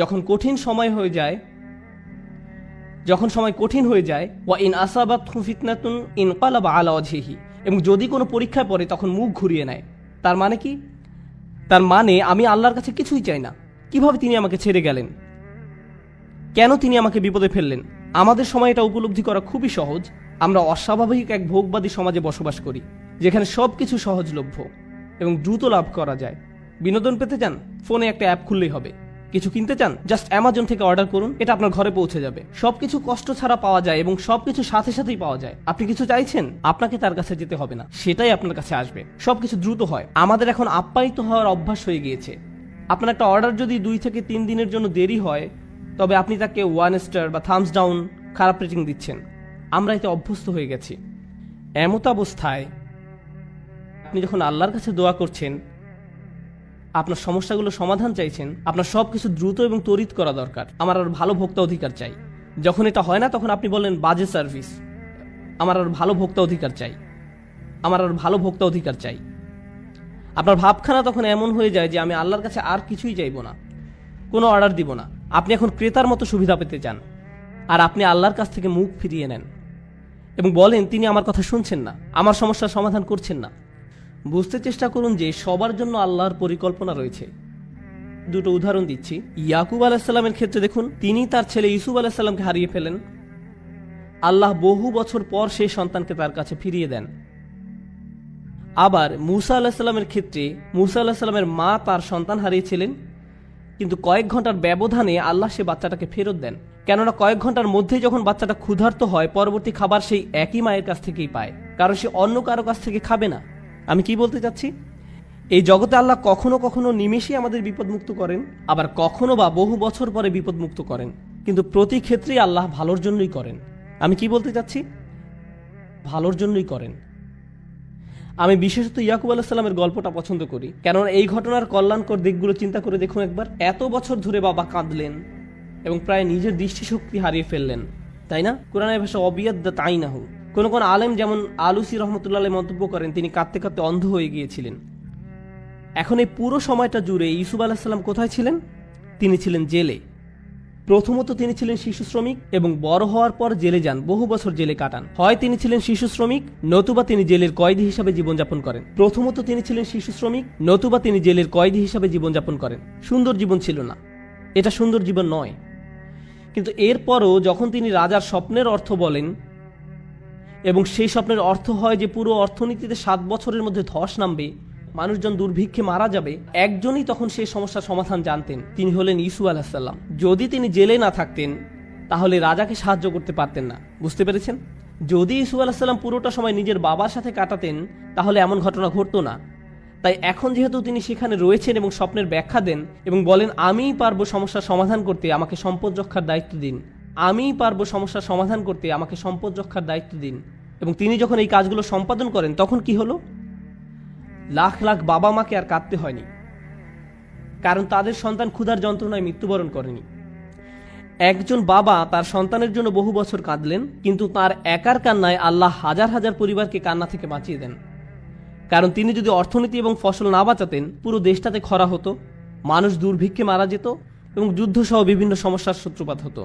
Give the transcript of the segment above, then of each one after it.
যখন কঠিন সময় হয়ে যায়, ওয়া ইন আসাবাতহু ফিতনাতুন ইনকালাবা আলা ওয়াজহিহি, এবং যদি কোনো পরীক্ষায় পড়ে তখন মুখ ঘুরিয়ে নেয়। তার মানে কি? তার মানে আমি আল্লাহর কাছে কিছুই চাই না। কিভাবে তিনি আমাকে ছেড়ে গেলেন? কেন তিনি আমাকে বিপদে ফেললেন? আমাদের সময় এটা উপলব্ধি করা খুবই সহজ। আমরা অস্বাভাবিক এক ভোগবাদী সমাজে বসবাস করি, যেখানে সবকিছু সহজলভ্য এবং দ্রুত লাভ করা যায়। বিনোদন পেতে চান? ফোনে একটা অ্যাপ খুললেই হবে। কিছু কিনতে চান? জাস্ট অ্যামাজন থেকে অর্ডার করুন, এটা আপনার ঘরে পৌঁছে যাবে। সবকিছু কষ্ট ছাড়া পাওয়া যায় এবং সবকিছু সাথে সাথেই পাওয়া যায়। আপনি কিছু চাইছেন, আপনাকে তার কাছে যেতে হবে না, সেটাই আপনার কাছে আসবে। সবকিছু দ্রুত হয়। আমাদের এখন আপ্যায়িত হওয়ার অভ্যাস হয়ে গিয়েছে। আপনার একটা অর্ডার যদি 2 থেকে 3 দিনের জন্য দেরি হয়, তবে আপনি তাকে 1 স্টার বা থামস ডাউন, খারাপ রেটিং দিচ্ছেন। আমরা এতে অভ্যস্ত হয়ে গেছি। এমত অবস্থায় আপনি যখন আল্লাহর কাছে দোয়া করছেন, আপনার সমস্যাগুলো সমাধান চাইছেন, আপনার সবকিছু দ্রুত এবং তড়িৎ করা দরকার। আমার আর ভালো ভোক্তা অধিকার চাই। যখন এটা হয় না, তখন আপনি বলেন বাজে সার্ভিস। আমার আর ভালো ভোক্তা অধিকার চাই, আমার আর ভালো ভোক্তা অধিকার চাই। আপনার ভাবখানা তখন এমন হয়ে যায় যে আমি আল্লাহর কাছে আর কিছুই চাইব না, কোনো অর্ডার দিব না। আপনি এখন ক্রেতার মতো সুবিধা পেতে চান, আর আপনি আল্লাহর কাছ থেকে মুখ ফিরিয়ে নেন এবং বলেন তিনি আমার কথা শুনছেন না, আমার সমস্যার সমাধান করছেন না। বুঝতে চেষ্টা করুন যে সবার জন্য আল্লাহর পরিকল্পনা রয়েছে। 2টো উদাহরণ দিচ্ছি। ইয়াকুব আলাইহিসসালামের ক্ষেত্রে দেখুন, তিনি তার ছেলে ইউসুফ আলাইহিসসালামকে হারিয়ে ফেলেন। আল্লাহ বহু বছর পর সেই সন্তানকে তার কাছে ফিরিয়ে দেন। আবার মুসা আলাইহিসসালামের ক্ষেত্রে, মুসা আলাইহিসসালামের মা তার সন্তান হারিয়েছিলেন, কিন্তু কয়েক ঘন্টার ব্যবধানে আল্লাহ সে বাচ্চাটাকে ফেরত দেন। কেননা কয়েক ঘন্টার মধ্যেই যখন বাচ্চাটা ক্ষুধার্ত হয়, পরবর্তী খাবার সেই একই মায়ের কাছ থেকেই পায়, কারণ সে অন্য কারো কাছ থেকে খাবে না। আমি কি বলতে চাচ্ছি? এই জগতে আল্লাহ কখনো কখনো নিমেষে আমাদের বিপদমুক্ত করেন, আবার কখনো বা বহু বছর পরে বিপদমুক্ত করেন, কিন্তু প্রতি ক্ষেত্রেই আল্লাহ ভালোর জন্যই করেন। আমি কি বলতে চাচ্ছি? ভালোর জন্যই করেন। আমি বিশেষত ইয়াকুব আলাইহিসসালামের গল্পটা পছন্দ করি, কেননা এই ঘটনার কল্যাণকর দিকগুলো চিন্তা করে দেখুন একবার। এত বছর ধরে বাবা কাঁদলেন এবং প্রায় নিজের দৃষ্টিশক্তি হারিয়ে ফেললেন, তাই না? কোরআনের ভাষা অবিয়াদ্দাত আইনাহু। কোন কোন আলেম যেমন আলুসি রহমতুল্লাহ আলাইহি মন্তব্য করেন তিনি কাঁদতে কাঁদতে অন্ধ হয়ে গিয়েছিলেন। এখন এই পুরো সময়টা জুড়ে ইউসুফ আলাইহিস সালাম কোথায় ছিলেন? তিনি ছিলেন জেলে। প্রথমত তিনি ছিলেন শিশু শ্রমিক এবং বড় হওয়ার পর জেলে যান, বহু বছর জেলে কাটান। হয় তিনি ছিলেন শিশু শ্রমিক, নতুবা তিনি জেলের কয়েদি হিসাবে জীবনযাপন করেন। প্রথমত তিনি ছিলেন শিশু শ্রমিক, নতুবা তিনি জেলের কয়েদি হিসাবে জীবনযাপন করেন। সুন্দর জীবন ছিল না, এটা সুন্দর জীবন নয়। কিন্তু এরপরও যখন তিনি রাজার স্বপ্নের অর্থ বলেন এবং সেই স্বপ্নের অর্থ হয় যে পুরো অর্থনীতিতে 7 বছরের মধ্যে ধস নামবে, মানুষজন দুর্ভিক্ষে মারা যাবে, একজনই তখন সেই সমস্যার সমাধান জানতেন, তিনি হলেন ইউসুফ আলাইহিস সালাম। যদি তিনি জেলে না থাকতেন তাহলে রাজাকে সাহায্য করতে পারতেন না। বুঝতে পেরেছেন? যদি ইউসুফ আলাইহিস সালাম পুরোটা সময় নিজের বাবার সাথে কাটাতেন তাহলে এমন ঘটনা ঘটতো না। তাই এখন যেহেতু তিনি সেখানে রয়েছেন এবং স্বপ্নের ব্যাখ্যা দেন এবং বলেন আমিই পারবো সমস্যার সমাধান করতে, আমাকে সম্পদ রক্ষার দায়িত্ব দিন, আমিই পারবো সমস্যার সমাধান করতে, আমাকে সম্পদ রক্ষার দায়িত্ব দিন, এবং তিনি যখন এই কাজগুলো সম্পাদন করেন তখন কি হলো? লাখ লাখ বাবা মাকে আর কাঁদতে হয়নি, কারণ তাদের সন্তান ক্ষুধার যন্ত্রণায় মৃত্যুবরণ করেনি। একজন বাবা তার সন্তানের জন্য বহু বছর কাঁদলেন, কিন্তু তার একার কান্নায় আল্লাহ হাজার হাজার পরিবারকে কান্না থেকে বাঁচিয়ে দেন। কারণ তিনি যদি অর্থনীতি এবং ফসল না বাঁচাতেন, পুরো দেশটাতে খরা হতো, মানুষ দুর্ভিক্ষে মারা যেত এবং যুদ্ধ সহ বিভিন্ন সমস্যার সূত্রপাত হতো।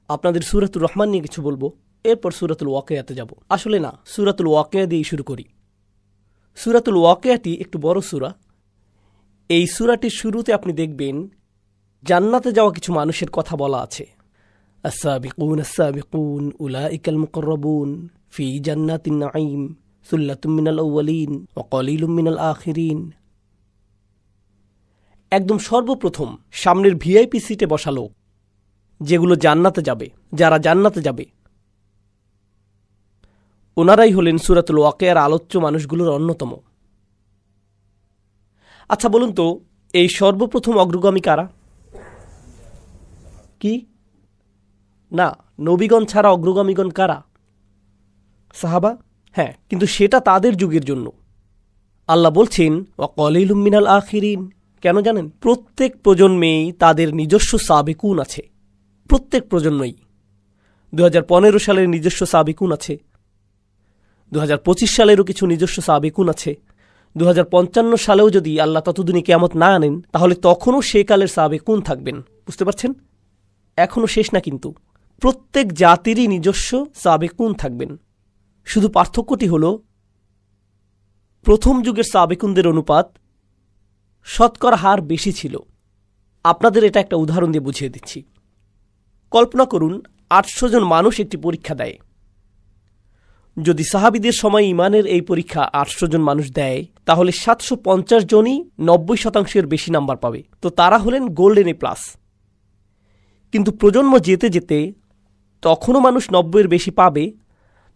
আপনাদের সূরাতুর রহমান নিয়ে কিছু বলবো, এরপর সূরাতুল ওয়াকিয়াতে যাব। আসলে না, সূরাতুল ওয়াকিয়া দিয়ে শুরু করি। সূরাতুল ওয়াকিয়াটি একটু বড় সূরা। এই সূরাটির শুরুতে আপনি দেখবেন জান্নাতে যাওয়া কিছু মানুষের কথা বলা আছে। আস-সাবিকুন আস-সাবিকুন উলাইকাল মুকাররাবুন ফি জান্নাতিন নাঈম সুল্লাতুম মিনাল আউয়ালিন ওয়া কলিলুম মিনাল আখিরিন। একদম সর্বপ্রথম সামনের ভিআইপি সিটে বসা লোক, যেগুলো জান্নাতে যাবে, যারা জান্নাতে যাবে, ওনারাই হলেন সূরাতুল ওয়াকিয়ার আলোচ্য মানুষগুলোর অন্যতম। আচ্ছা বলুন তো, এই সর্বপ্রথম অগ্রগামী কারা? কি না, নবীগণ ছাড়া অগ্রগামীগণ কারা? সাহাবা। হ্যাঁ, কিন্তু সেটা তাদের যুগের জন্য। আল্লাহ বলছেন ওয়া কলিলুম মিনাল আখিরিন। কেন জানেন? প্রত্যেক প্রজন্মেই তাদের নিজস্ব সাবিকুন আছে। প্রত্যেক প্রজন্মেই 2015 সালের নিজস্ব সাবিকুন আছে, 2025 সালেরও কিছু নিজস্ব সাবিকুন আছে, 2055 সালেও যদি আল্লাহ ততদিনে কিয়ামত না আনেন, তাহলে তখনও সে কালের সাবেকুন থাকবেন। বুঝতে পারছেন? এখনও শেষ না, কিন্তু প্রত্যেক জাতিরই নিজস্ব সাবেকুন থাকবেন। শুধু পার্থক্যটি হল প্রথম যুগের সাবেকুনদের অনুপাত শতকরা হার বেশি ছিল। আপনাদের এটা একটা উদাহরণ দিয়ে বুঝিয়ে দিচ্ছি। কল্পনা করুন 800 জন মানুষ একটি পরীক্ষা দেয়। যদি সাহাবীদের সময় ইমানের এই পরীক্ষা 800 জন মানুষ দেয়, তাহলে 750 জনই 90% বেশি নাম্বার পাবে। তো তারা হলেন গোল্ডেন এ প্লাস। কিন্তু প্রজন্ম যেতে যেতে তখনও মানুষ 90 বেশি পাবে,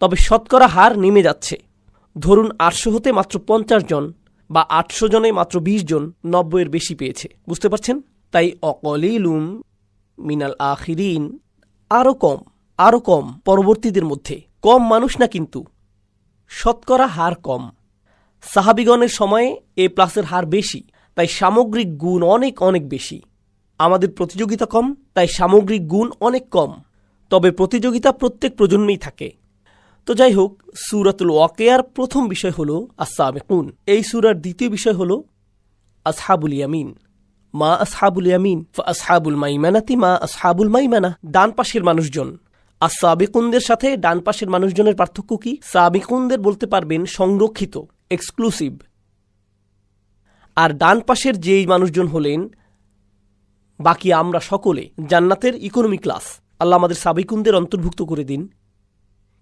তবে শতকরা হার নেমে যাচ্ছে। ধরুন 800 হতে মাত্র 50 জন বা 800 জনে মাত্র 20 জন 90 বেশি পেয়েছে। বুঝতে পারছেন? তাই অকলিলুম মিনাল আখিরিন, আরও কম পরবর্তীদের মধ্যে। কম মানুষ না, কিন্তু শতকরা হার কম। সাহাবিগণের সময়ে এ প্লাসের হার বেশি, তাই সামগ্রিক গুণ অনেক অনেক বেশি। আমাদের প্রতিযোগিতা কম, তাই সামগ্রিক গুণ অনেক কম। তবে প্রতিযোগিতা প্রত্যেক প্রজন্মেই থাকে। তো যাই হোক, সূরাতুল ওয়াকিয়ার প্রথম বিষয় হল আস-সাবিকুন। এই সূরার দ্বিতীয় বিষয় হল আসহাবুল ইয়ামিন। মা আসহাবুল ইয়ামিন ফাসহাবুল মাইমানাতি মা আসহাবুল মাইমানা। ডান পাশের মানুষজন। আর সাবিকুনদের সাথে ডান পাশের মানুষজনের পার্থক্য কি? সাবিকুনদের বলতে পারবেন সংরক্ষিত, এক্সক্লুসিভ। আর ডান পাশের যেই মানুষজন হলেন বাকি আমরা সকলে জান্নাতের ইকোনমি ক্লাস। আল্লাহ আমাদের সাবিকুনদের অন্তর্ভুক্ত করে দিন।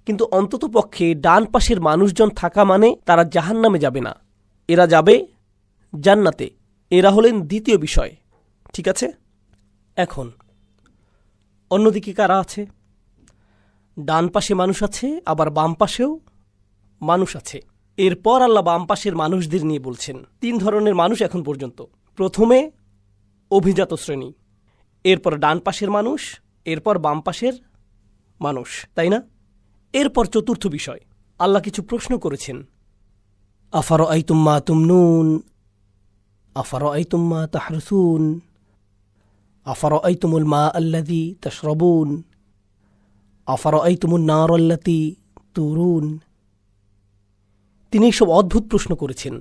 কিন্তু অন্তত পক্ষে ডান পাশের মানুষজন থাকা মানে তারা জাহান্নামে যাবে না, এরা যাবে জান্নাতে। এরা হলেন দ্বিতীয় বিষয়। ঠিক আছে? এখন অন্যদিকে কারা আছে? ডান পাশে মানুষ আছে, আবার বাম পাশেও মানুষ আছে। এরপর আল্লাহ বাম পাশের মানুষদের নিয়ে বলছেন 3 ধরনের মানুষ এখন পর্যন্ত। প্রথমে অভিজাত শ্রেণী, এরপর ডান পাশের মানুষ, এরপর বাম পাশের মানুষ, তাই না? এরপর চতুর্থ বিষয়, আল্লাহ কিছু প্রশ্ন করেছেন। আফারাআইতুম মা তুমনুন, আফারাআইতুম মা তাহরুসুন, আফারাআইতুমুল মা আল্লাযী তাশরাবুন, আফারাআইতুমুন নার আল্লাতী তুরুন। তিনি সব অদ্ভুত প্রশ্ন করেছেন।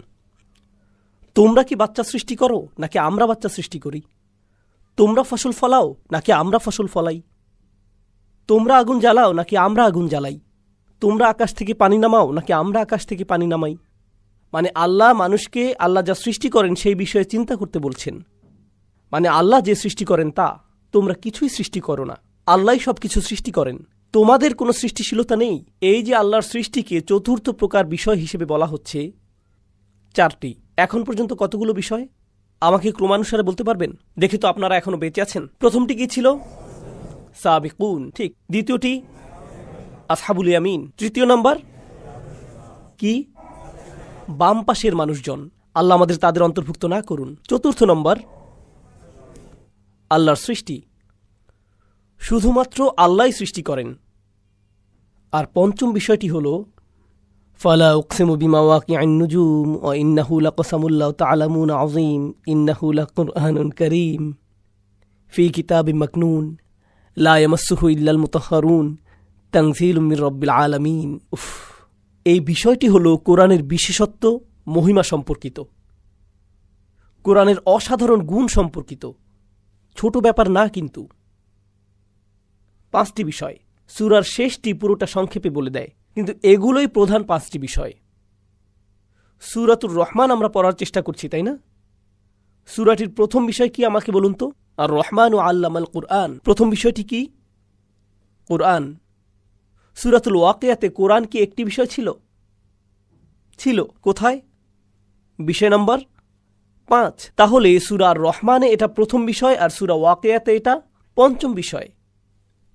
তোমরা কি বাচ্চা সৃষ্টি করো নাকি আমরা বাচ্চা সৃষ্টি করি? তোমরা ফসল ফলাও নাকি আমরা ফসল ফলাই? তোমরা আগুন জ্বালাও নাকি আমরা আগুন জ্বালাই? তোমরা আকাশ থেকে পানি নামাও নাকি আমরা আকাশ থেকে পানি নামাই? মানে আল্লাহ মানুষকে আল্লাহ যা সৃষ্টি করেন সেই বিষয়ে চিন্তা করতে বলছেন। মানে আল্লাহ যে সৃষ্টি করেন তা, তোমরা কিছুই সৃষ্টি করো না, আল্লাহই সব কিছু সৃষ্টি করেন, তোমাদের কোনো সৃষ্টিশীলতা নেই। এই যে আল্লাহর সৃষ্টিকে চতুর্থ প্রকার বিষয় হিসেবে বলা হচ্ছে 4টি। এখন পর্যন্ত কতগুলো বিষয় আমাকে ক্রমানুসারে বলতে পারবেন? দেখি তো আপনারা এখনো বেঁচে আছেন। প্রথমটি কি ছিল? সাবিকুন, ঠিক। দ্বিতীয়টি আসহাবুল ইয়ামিন। তৃতীয় নাম্বার কি? বাম পাশের মানুষজন। আল্লাহ আমাদের তাদের অন্তর্ভুক্ত না করুন। চতুর্থ নম্বর আল্লাহর সৃষ্টি, শুধুমাত্র আল্লাহই সৃষ্টি করেন। আর পঞ্চম বিষয়টি হল ফালা উকসিমু বিমা ওয়াকিআন নুজুম ওয়া ইন্নাহু লাকসামুল লাউ তা'লামুনা আযীম ইন্নাহু লাকুরআনুন কারীম ফি কিতাবিম মাকনুন লা ইয়ামাসসুহু ইল্লাল মুতাহহারুন তানযীলুম মির রাব্বিল আলামিন। এই বিষয়টি হল কোরআনের বিশেষত্ব, মহিমা সম্পর্কিত, কোরআনের অসাধারণ গুণ সম্পর্কিত। ছোট ব্যাপার না কিন্তু। 5টি বিষয় সূরার শেষটি পুরোটা সংক্ষেপে বলে দেয়, কিন্তু এগুলোই প্রধান 5টি বিষয়। সূরাতুর রহমান আমরা পড়ার চেষ্টা করছি, তাই না? সূরাটির প্রথম বিষয় কি আমাকে বলুন তো? আর রহমান ও আল্লামাল কুরআন। প্রথম বিষয়টি কি? কুরআন। সূরাতুল ওয়াকিয়াতে কোরআন কি একটি বিষয় ছিল? ছিল। কোথায়? বিষয় নম্বর 5। তাহলে সূরা রহমানে এটা প্রথম বিষয় আর সূরা ওয়াকিয়াতে এটা পঞ্চম বিষয়।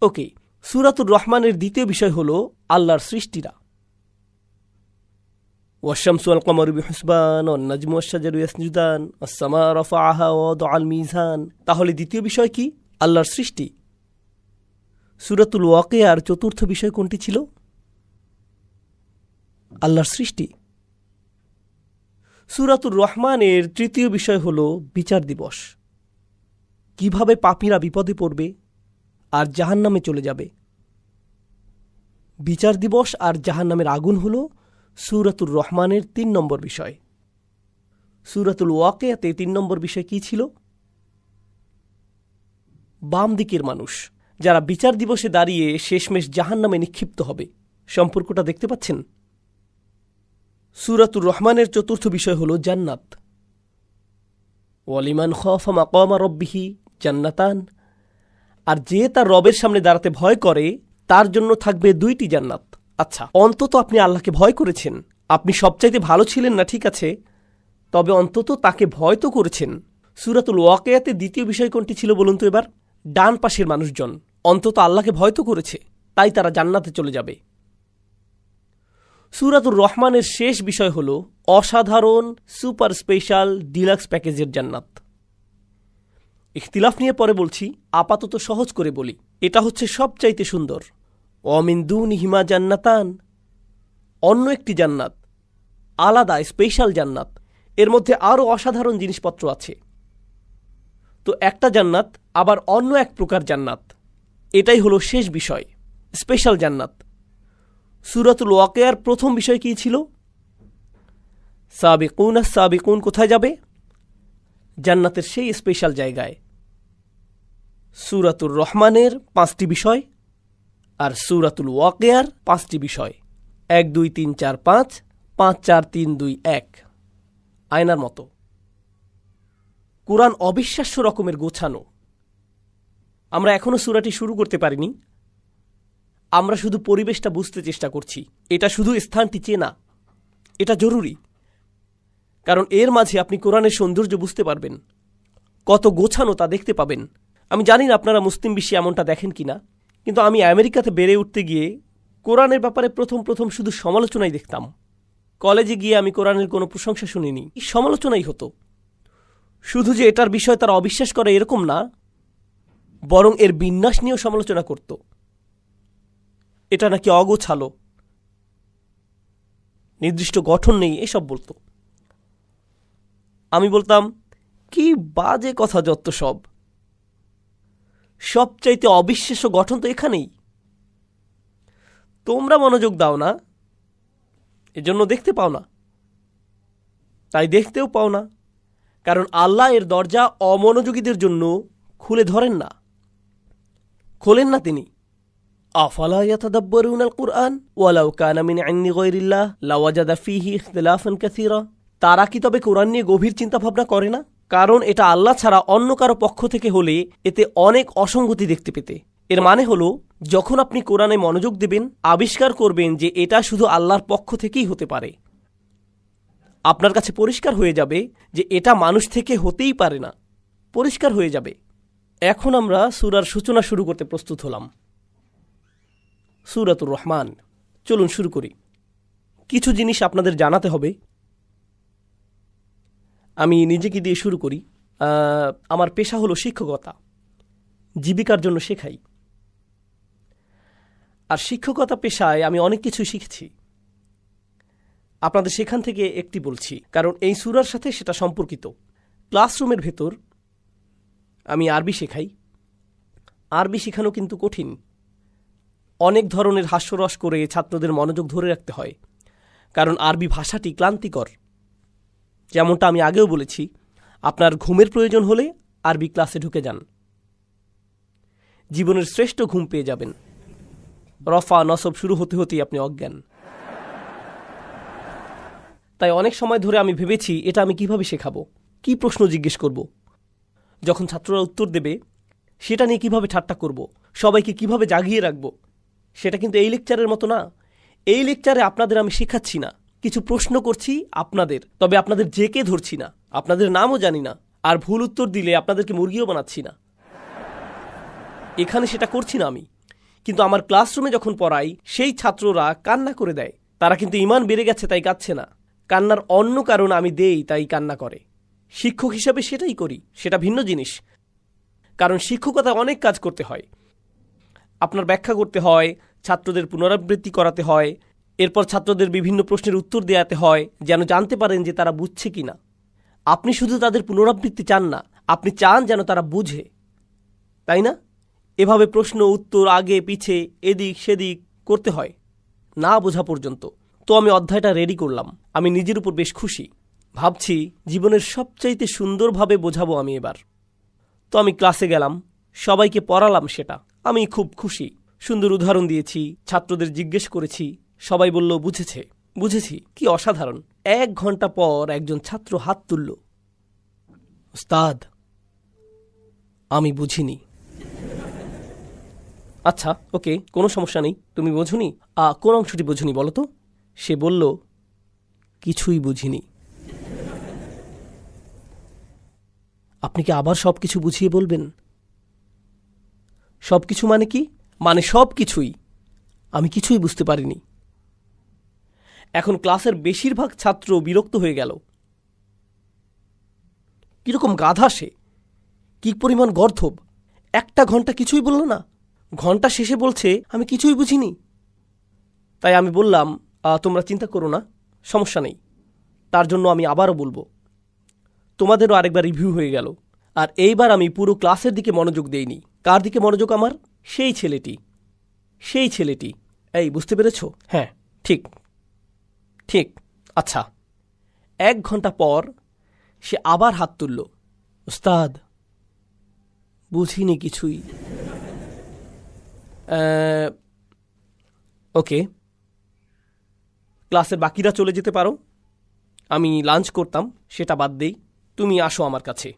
ওকে, সূরাতুর রহমানের দ্বিতীয় বিষয় হল আল্লাহর সৃষ্টিরা। ওয়াশ-শামসু ওয়াল কমারু বিহুসবান ওয়ান নাজমু ওয়াশ-শাজারু ইয়াসজুদান ওয়াস-সামা রাফাআহা ওয়া ওয়াদাআল মিজান। তাহলে দ্বিতীয় বিষয় কি? আল্লাহর সৃষ্টি। সূরাতুল ওয়াকিয়ার চতুর্থ বিষয় কোনটি ছিল? আল্লাহর সৃষ্টি। সূরাতুর রহমানের তৃতীয় বিষয় হল বিচার দিবস, কিভাবে পাপীরা বিপদে পড়বে আর জাহান্নামে চলে যাবে। বিচার দিবস আর জাহান্নামের আগুন হল সূরাতুর রহমানের 3 নম্বর বিষয়। সূরাতুল ওয়াকিয়াতে ৩ নম্বর বিষয় কি ছিল? বাম দিকের মানুষ যারা বিচার দিবসে দাঁড়িয়ে শেষমেশ জাহান্নামে নিক্ষিপ্ত হবে। সম্পর্কটা দেখতে পাচ্ছেন? সূরাতুর রহমানের ৪র্থ বিষয় হল জান্নাত। ওয়ালিমান খাফা মাকামা রাব্বিহি জান্নাতান। আর যে তার রবের সামনে দাঁড়াতে ভয় করে তার জন্য থাকবে 2টি জান্নাত। আচ্ছা, অন্তত আপনি আল্লাহকে ভয় করেছেন। আপনি সবচাইতে ভালো ছিলেন না, ঠিক আছে, তবে অন্তত তাকে ভয় তো করেছেন। সূরাতুল ওয়াকিয়াতে 2য় বিষয় কোনটি ছিল বলুন তো এবার? ডান পাশের মানুষজন অন্তত আল্লাহকে ভয় তো করেছে, তাই তারা জান্নাতে চলে যাবে। সূরাতুর রহমানের শেষ বিষয় হল অসাধারণ সুপার স্পেশাল ডিলাক্স প্যাকেজের জান্নাত। ইখতিলাফ নিয়ে পরে বলছি, আপাতত সহজ করে বলি, এটা হচ্ছে সবচাইতে সুন্দর। ওয়ামিন দুনিহিমা জান্নাতান, অন্য একটি জান্নাত, আলাদা স্পেশাল জান্নাত। এর মধ্যে আরও অসাধারণ জিনিসপত্র আছে। তো একটা জান্নাত আবার অন্য এক প্রকার জান্নাত, এটাই হলো শেষ বিষয়, স্পেশাল জান্নাত। সূরাতুল ওয়াকিয়ার প্রথম বিষয় কি ছিল? সাবিকুন সাবিকুন কোথায় যাবে? জান্নাতের সেই স্পেশাল জায়গায়। সূরাতুর রহমানের 5টি বিষয় আর সূরাতুল ওয়াকিয়ার 5টি বিষয়। 1 2 3 4 5, 5 4 3 2 1, আয়নার মতো। কুরআন অবিশ্বাস্য রকমের গোছানো। আমরা এখনো সূরাটি শুরু করতে পারিনি, আমরা শুধু পরিবেশটা বুঝতে চেষ্টা করছি। এটা শুধু স্থানটি চেনা, এটা জরুরি, কারণ এর মাঝে আপনি কোরআনের সৌন্দর্য বুঝতে পারবেন, কত গোছানো তা দেখতে পাবেন। আমি জানি না আপনারা মুসলিম বিশ্বে এমনটা দেখেন কিনা, কিন্তু আমি আমেরিকাতে বেড়ে উঠতে গিয়ে কোরআনের ব্যাপারে প্রথম শুধু সমালোচনাই দেখতাম। কলেজে গিয়ে আমি কোরআনের কোনো প্রশংসা শুনিনি, সমালোচনাই হতো। শুধু যে এটার বিষয় তারা অবিশ্বাস করে এরকম না, বরং এর বিন্যাস নিয়েও সমালোচনা করত। এটা নাকি অগোছালো, নির্দিষ্ট গঠন নেই, এসব বলতো। আমি বলতাম, কি বাজে কথা যত সব, সবচাইতে অবিশ্বাস্য গঠন তো এখানেই। তোমরা মনোযোগ দাও না, এজন্য দেখতে পাও না, তাই দেখতেও পাও না, কারণ আল্লাহ এর দরজা অমনোযোগীদের জন্য খুলে ধরেন না, খোলেন না তিনি। আফালা ইয়াতাদাব্বারুনাল কুরআন ওয়ালাউ কানা মিন ইনদি গায়রিল্লাহ লাওয়াজাদা ফীহি ইখতিলাফান কাসীরা। তারা কি তবে কোরআন নিয়ে গভীর চিন্তা ভাবনা করে না? কারণ এটা আল্লাহ ছাড়া অন্য কারো পক্ষ থেকে হলে এতে অনেক অসঙ্গতি দেখতে পেতে। এর মানে হলো, যখন আপনি কোরআনে মনোযোগ দেবেন, আবিষ্কার করবেন যে এটা শুধু আল্লাহর পক্ষ থেকেই হতে পারে। আপনার কাছে পরিষ্কার হয়ে যাবে যে এটা মানুষ থেকে হতেই পারে না, পরিষ্কার হয়ে যাবে। এখন আমরা সূরার সূচনা শুরু করতে প্রস্তুত হলাম। সূরাতুর রহমান, চলুন শুরু করি। কিছু জিনিস আপনাদের জানাতে হবে। আমি নিজেকে দিয়ে শুরু করি। আমার পেশা হলো শিক্ষকতা, জীবিকার জন্য শেখাই। আর শিক্ষকতা পেশায় আমি অনেক কিছু শিখেছি। আপনাদের সেখান থেকে একটি বলছি, কারণ এই সূরার সাথে সেটা সম্পর্কিত। ক্লাসরুমের ভেতর আমি আরবি শেখাই। আরবি শেখানো কিন্তু কঠিন। অনেক ধরনের হাস্যরস করে ছাত্রদের মনোযোগ ধরে রাখতে হয়, কারণ আরবি ভাষাটি ক্লান্তিকর। যেমনটা আমি আগেও বলেছি, আপনার ঘুমের প্রয়োজন হলে আরবি ক্লাসে ঢুকে যান, জীবনের শ্রেষ্ঠ ঘুম পেয়ে যাবেন। রফা নসব শুরু হতে হতেই আপনি অজ্ঞান। তাই অনেক সময় ধরে আমি ভেবেছি, এটা আমি কিভাবে শেখাবো, কি প্রশ্ন জিজ্ঞেস করব, যখন ছাত্ররা উত্তর দেবে সেটা নিয়ে কিভাবে ঠাট্টা করব, সবাইকে কিভাবে জাগিয়ে রাখব। সেটা কিন্তু এই লেকচারের মতো না। এই লেকচারে আপনাদের আমি শেখাচ্ছি না, কিছু প্রশ্ন করছি আপনাদের, তবে আপনাদের জেকে ধরছি না, আপনাদের নামও জানি না, আর ভুল উত্তর দিলে আপনাদেরকে মুরগিও বানাচ্ছি না। এখানে সেটা করছি না আমি। কিন্তু আমার ক্লাসরুমে যখন পড়াই, সেই ছাত্ররা কান্না করে দেয়। তারা কিন্তু ঈমান বেড়ে গেছে তাই কাঁদছে না, কান্নার অন্য কারণ আমি দেই তাই কান্না করে। শিক্ষক হিসাবে সেটাই করি, সেটা ভিন্ন জিনিস। কারণ শিক্ষকতায় অনেক কাজ করতে হয়। আপনার ব্যাখ্যা করতে হয়, ছাত্রদের পুনরাবৃত্তি করাতে হয়, এরপর ছাত্রদের বিভিন্ন প্রশ্নের উত্তর দেওয়াতে হয়, যেন জানতে পারেন যে তারা বুঝছে কি না। আপনি শুধু তাদের পুনরাবৃত্তি চান না, আপনি চান যেন তারা বুঝে, তাই না? এভাবে প্রশ্ন উত্তর আগে পিছে এদিক সেদিক করতে হয় না বোঝা পর্যন্ত। তো আমি অধ্যায়টা রেডি করলাম। আমি নিজের উপর বেশ খুশি, ভাবছি জীবনের সবচাইতে সুন্দরভাবে বোঝাবো আমি এবার। তো আমি ক্লাসে গেলাম, সবাইকে পড়ালাম, সেটা আমি খুব খুশি। সুন্দর উদাহরণ দিয়েছি, ছাত্রদের জিজ্ঞেস করেছি, সবাই বলল বুঝেছে। বুঝেছি, কি অসাধারণ। 1 ঘন্টা পর একজন ছাত্র হাত তুলল, উস্তাদ আমি বুঝিনি। আচ্ছা ওকে, কোনো সমস্যা নেই, তুমি বোঝুনি? কোন অংশটি বোঝুনি বলো তো? সে বলল কিছুই বুঝিনি। আপনি কি আবার সবকিছু বুঝিয়ে বলবেন? সবকিছু মানে কি? মানে সবকিছুই। আমি কিছুই বুঝতে পারিনি। এখন ক্লাসের বেশিরভাগ ছাত্র বিরক্ত হয়ে গেল। কিরকম গাধা সে, কি পরিমাণ গর্ধব! 1 ঘন্টা কিছুই বলল না, ঘন্টা শেষে বলছে আমি কিছুই বুঝিনি। তাই আমি বললাম তোমরা চিন্তা করো না, সমস্যা নেই, তার জন্য আমি আবারও বলবো। তোমাদেরও আরেকবার রিভিউ হয়ে গেল। আর এইবার আমি পুরো ক্লাসের দিকে মনোযোগ দেইনি। কার দিকে মনোযোগ আমার? সেই ছেলেটি। এই বুঝতে পেরেছ? হ্যাঁ ঠিক ঠিক। আচ্ছা, 1 ঘন্টা পর সে আবার হাত তুলল, উস্তাদ বুঝিনি কিছুই। ওকে, ক্লাসের বাকিরা চলে যেতে পারো, আমি লাঞ্চ করতাম, সেটা বাদ দেই। তুমি আসো আমার কাছে,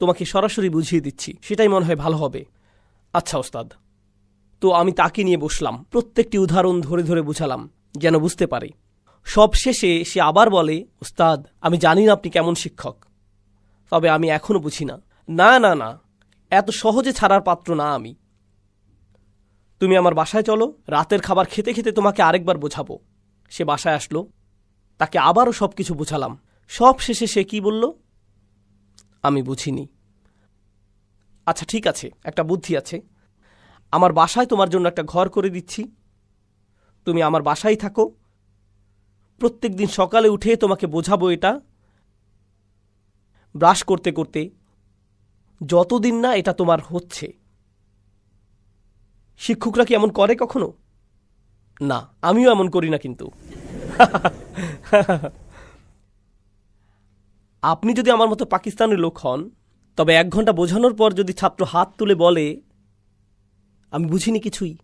তোমাকে সরাসরি বুঝিয়ে দিচ্ছি, সেটাই মনে হয় ভালো হবে। আচ্ছা ওস্তাদ। তো আমি তাকে নিয়ে বসলাম, প্রত্যেকটি উদাহরণ ধরে ধরে বুঝালাম যেন বুঝতে পারে। সব শেষে সে আবার বলে, উস্তাদ আমি জানি না আপনি কেমন শিক্ষক, তবে আমি এখনো বুঝি না। না না না, এত সহজে ছাড়ার পাত্র না আমি। তুমি আমার বাসায় চলো, রাতের খাবার খেতে খেতে তোমাকে আরেকবার বোঝাবো। সে বাসায় আসলো, তাকে আবারও সব কিছু বোঝালাম। সব শেষে সে কি বলল? আমি বুঝিনি। আচ্ছা ঠিক আছে, একটা বুদ্ধি আছে, আমার বাসায় তোমার জন্য একটা ঘর করে দিচ্ছি, তুমি আমার বাসায় থাকো, প্রত্যেক দিন সকালে উঠে তোমাকে বোঝাবো এটা, ব্রাশ করতে করতে, যতদিন না এটা তোমার হচ্ছে। শিক্ষকরা কি এমন করে কখনো? না, আমিও এমন করি না। কিন্তু আপনি যদি আমার মতো পাকিস্তানের লোক হন, তবে 1 ঘন্টা বোঝানোর পর যদি ছাত্র হাত তুলে বলে আমি বুঝিনি কিছুই,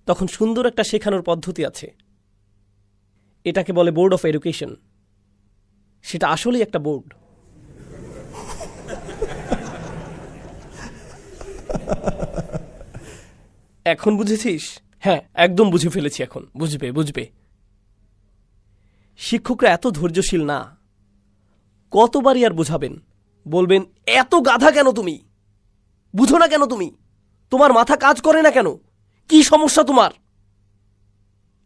তখন সুন্দর একটা শেখানোর পদ্ধতি আছে, এটাকে বলে বোর্ড অফ এডুকেশন। সেটা আসলেই একটা বোর্ড। এখন বুঝেছিস? হ্যাঁ একদম বুঝে ফেলেছি, এখন বুঝবে। শিক্ষকরা এত ধৈর্যশীল না, কতবারই আর বোঝাবেন? বলবেন এত গাধা কেন তুমি, বুঝো না কেন তুমি, তোমার মাথা কাজ করে না কেন, কি সমস্যা তোমার?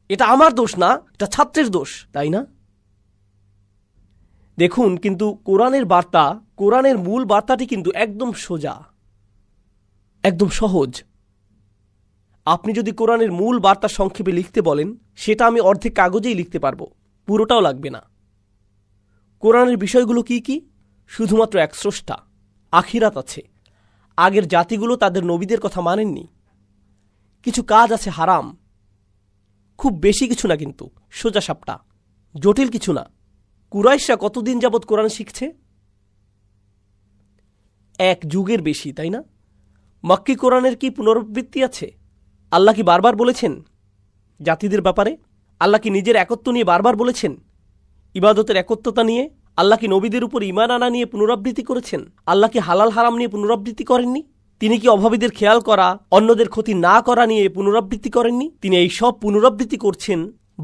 এটা আমার দোষ না, এটা ছাত্রের দোষ, তাই না? দেখুন, কিন্তু কোরআনের বার্তা, কোরআনের মূল বার্তাটি কিন্তু একদম সোজা, একদম সহজ। আপনি যদি কোরআনের মূল বার্তা সংক্ষেপে লিখতে বলেন, সেটা আমি অর্ধেক কাগজেই লিখতে পারবো, পুরোটাও লাগবে না। কোরআনের বিষয়গুলো কি কি? শুধুমাত্র এক স্রষ্টা, আখিরাত আছে, আগের জাতিগুলো তাদের নবীদের কথা মানেননি, কিছু কাজ আছে হারাম, খুব বেশি কিছু না, কিন্তু সোজা সাপটা, জটিল কিছু না। কুরাইশরা কতদিন যাবৎ কোরআন শিখছে? 1 যুগের বেশি, তাই না? মক্কি কোরআনের কি পুনরাবৃত্তি আছে? আল্লাহ কি বারবার বলেছেন জাতিদের ব্যাপারে? আল্লাহ কি নিজের একত্ব নিয়ে বারবার বলেছেন? ইবাদতের একত্বতা নিয়ে? আল্লাহ কি নবীদের উপর ঈমান আনা নিয়ে পুনরাবৃত্তি করেছেন? আল্লাহ কি হালাল হারাম নিয়ে পুনরাবৃত্তি করেননি? তিনি কি অভাবীদের খেয়াল করা, অন্যদের ক্ষতি না করা নিয়ে পুনরাবৃত্তি করেননি? তিনি এই সব পুনরাবৃত্তি করছেন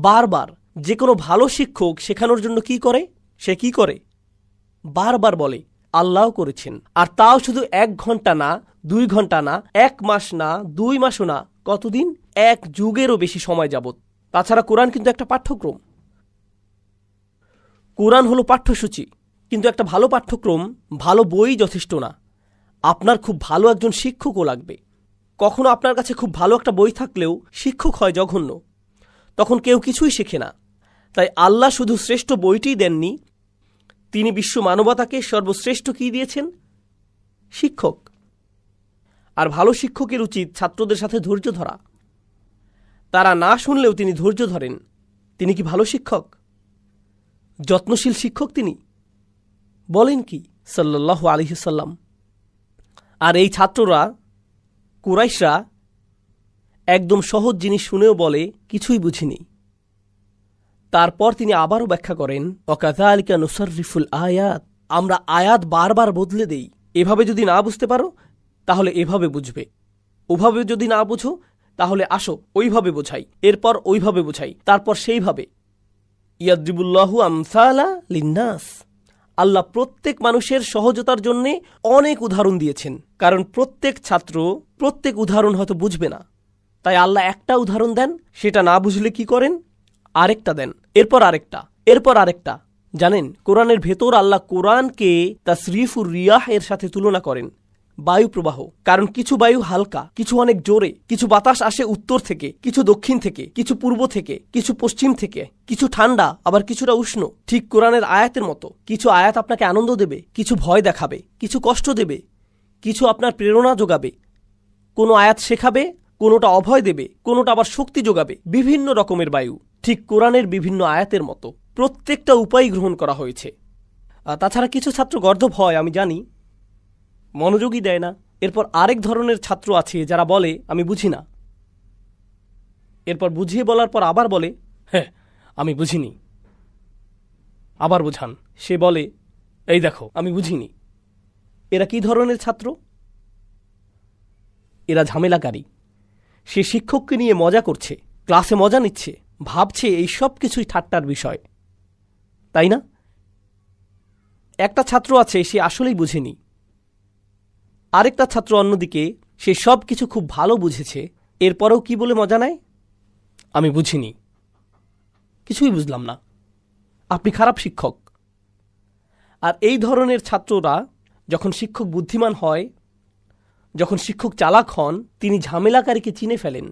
বারবার। যে কোনো ভালো শিক্ষক শেখানোর জন্য কি করে? সে কি করে? বারবার বলে, আল্লাহ করেছেন। আর তাও শুধু 1 ঘন্টা না, 2 ঘন্টা না, 1 মাস না, 2 মাসও না, কতদিন? 1 যুগেরও বেশি সময় যাবত। তাছাড়া কোরআন কিন্তু একটা পাঠ্যক্রম, কোরআন হলো পাঠ্যসূচি। কিন্তু একটা ভালো পাঠ্যক্রম, ভালো বই যথেষ্ট না, আপনার খুব ভালো একজন শিক্ষকও লাগবে। কখনো আপনার কাছে খুব ভালো একটা বই থাকলেও শিক্ষক হয় জঘন্য, তখন কেউ কিছুই শেখে না। তাই আল্লাহ শুধু শ্রেষ্ঠ বইটিই দেননি, তিনি বিশ্ব মানবতাকে সর্বশ্রেষ্ঠ কি দিয়েছেন? শিক্ষক। আর ভালো শিক্ষকের উচিত ছাত্রদের সাথে ধৈর্য ধরা। তারা না শুনলেও তিনি ধৈর্য ধরেন। তিনি কি ভালো শিক্ষক? যত্নশীল শিক্ষক তিনি? বলেন কি সাল্লাল্লাহু আলাইহি সাল্লাম। আর এই ছাত্ররা, কুরাইশরা, একদম সহজ জিনিস শুনেও বলে কিছুই বুঝিনি। তারপর তিনি আবারও ব্যাখ্যা করেন, ওয়াকাযালিকা নুসাররিফুল আয়াত, আমরা আয়াত বারবার বদলে দেই। এভাবে যদি না বুঝতে পারো তাহলে এভাবে বুঝবে, ওভাবে যদি না বুঝো তাহলে আসো ওইভাবে বোঝাই, এরপর ওইভাবে বোঝাই, তারপর সেইভাবে। ইয়াদরিবুল্লাহু আমসালা লিন্নাস, আল্লাহ প্রত্যেক মানুষের সহজতার জন্য অনেক উদাহরণ দিয়েছেন, কারণ প্রত্যেক ছাত্র প্রত্যেক উদাহরণ হয়তো বুঝবে না। তাই আল্লাহ একটা উদাহরণ দেন, সেটা না বুঝলে কি করেন, আরেকটা দেন, এরপর আরেকটা, এরপর আরেকটা। জানেন, কোরআনের ভেতর আল্লাহ কোরআনকে তাসরিফুর রিয়াহ এর সাথে তুলনা করেন, বায়ু প্রবাহ। কারণ কিছু বায়ু হালকা, কিছু অনেক জোরে, কিছু বাতাস আসে উত্তর থেকে, কিছু দক্ষিণ থেকে, কিছু পূর্ব থেকে, কিছু পশ্চিম থেকে, কিছু ঠান্ডা আবার কিছুটা উষ্ণ। ঠিক কোরআনের আয়াতের মতো, কিছু আয়াত আপনাকে আনন্দ দেবে, কিছু ভয় দেখাবে, কিছু কষ্ট দেবে, কিছু আপনার প্রেরণা যোগাবে, কোনো আয়াত শেখাবে, কোনোটা অভয় দেবে, কোনোটা আবার শক্তি যোগাবে। বিভিন্ন রকমের বায়ু ঠিক কোরআনের বিভিন্ন আয়াতের মতো প্রত্যেকটা উপায় গ্রহণ করা হয়েছে। তাছাড়া কিছু ছাত্র গর্দভ হয়, আমি জানি, মনোযোগই দেয় না। এরপর আরেক ধরনের ছাত্র আছে যারা বলে আমি বুঝি না, এরপর বুঝিয়ে বলার পর আবার বলে হ্যাঁ আমি বুঝিনি, আবার বোঝান, সে বলে এই দেখো আমি বুঝিনি। এরা কি ধরনের ছাত্র? এরা ঝামেলাকারী। সে শিক্ষককে নিয়ে মজা করছে, ক্লাসে মজা নিচ্ছে, ভাবছে এই সব কিছুই ঠাট্টার বিষয়, তাই না? একটা ছাত্র আছে, সে আসলেই বুঝেনি। আরেকটা ছাত্র অন্যদিকে, সে সব কিছু খুব ভালো বুঝেছে, এরপরেও কি বলে মজা নেয়, আমি বুঝিনি, কিছুই বুঝলাম না, আপনি খারাপ শিক্ষক। আর এই ধরনের ছাত্ররা যখন শিক্ষক বুদ্ধিমান হয়, যখন শিক্ষক চালাক হন, তিনি ঝামেলাকারীকে চিনে ফেলেন,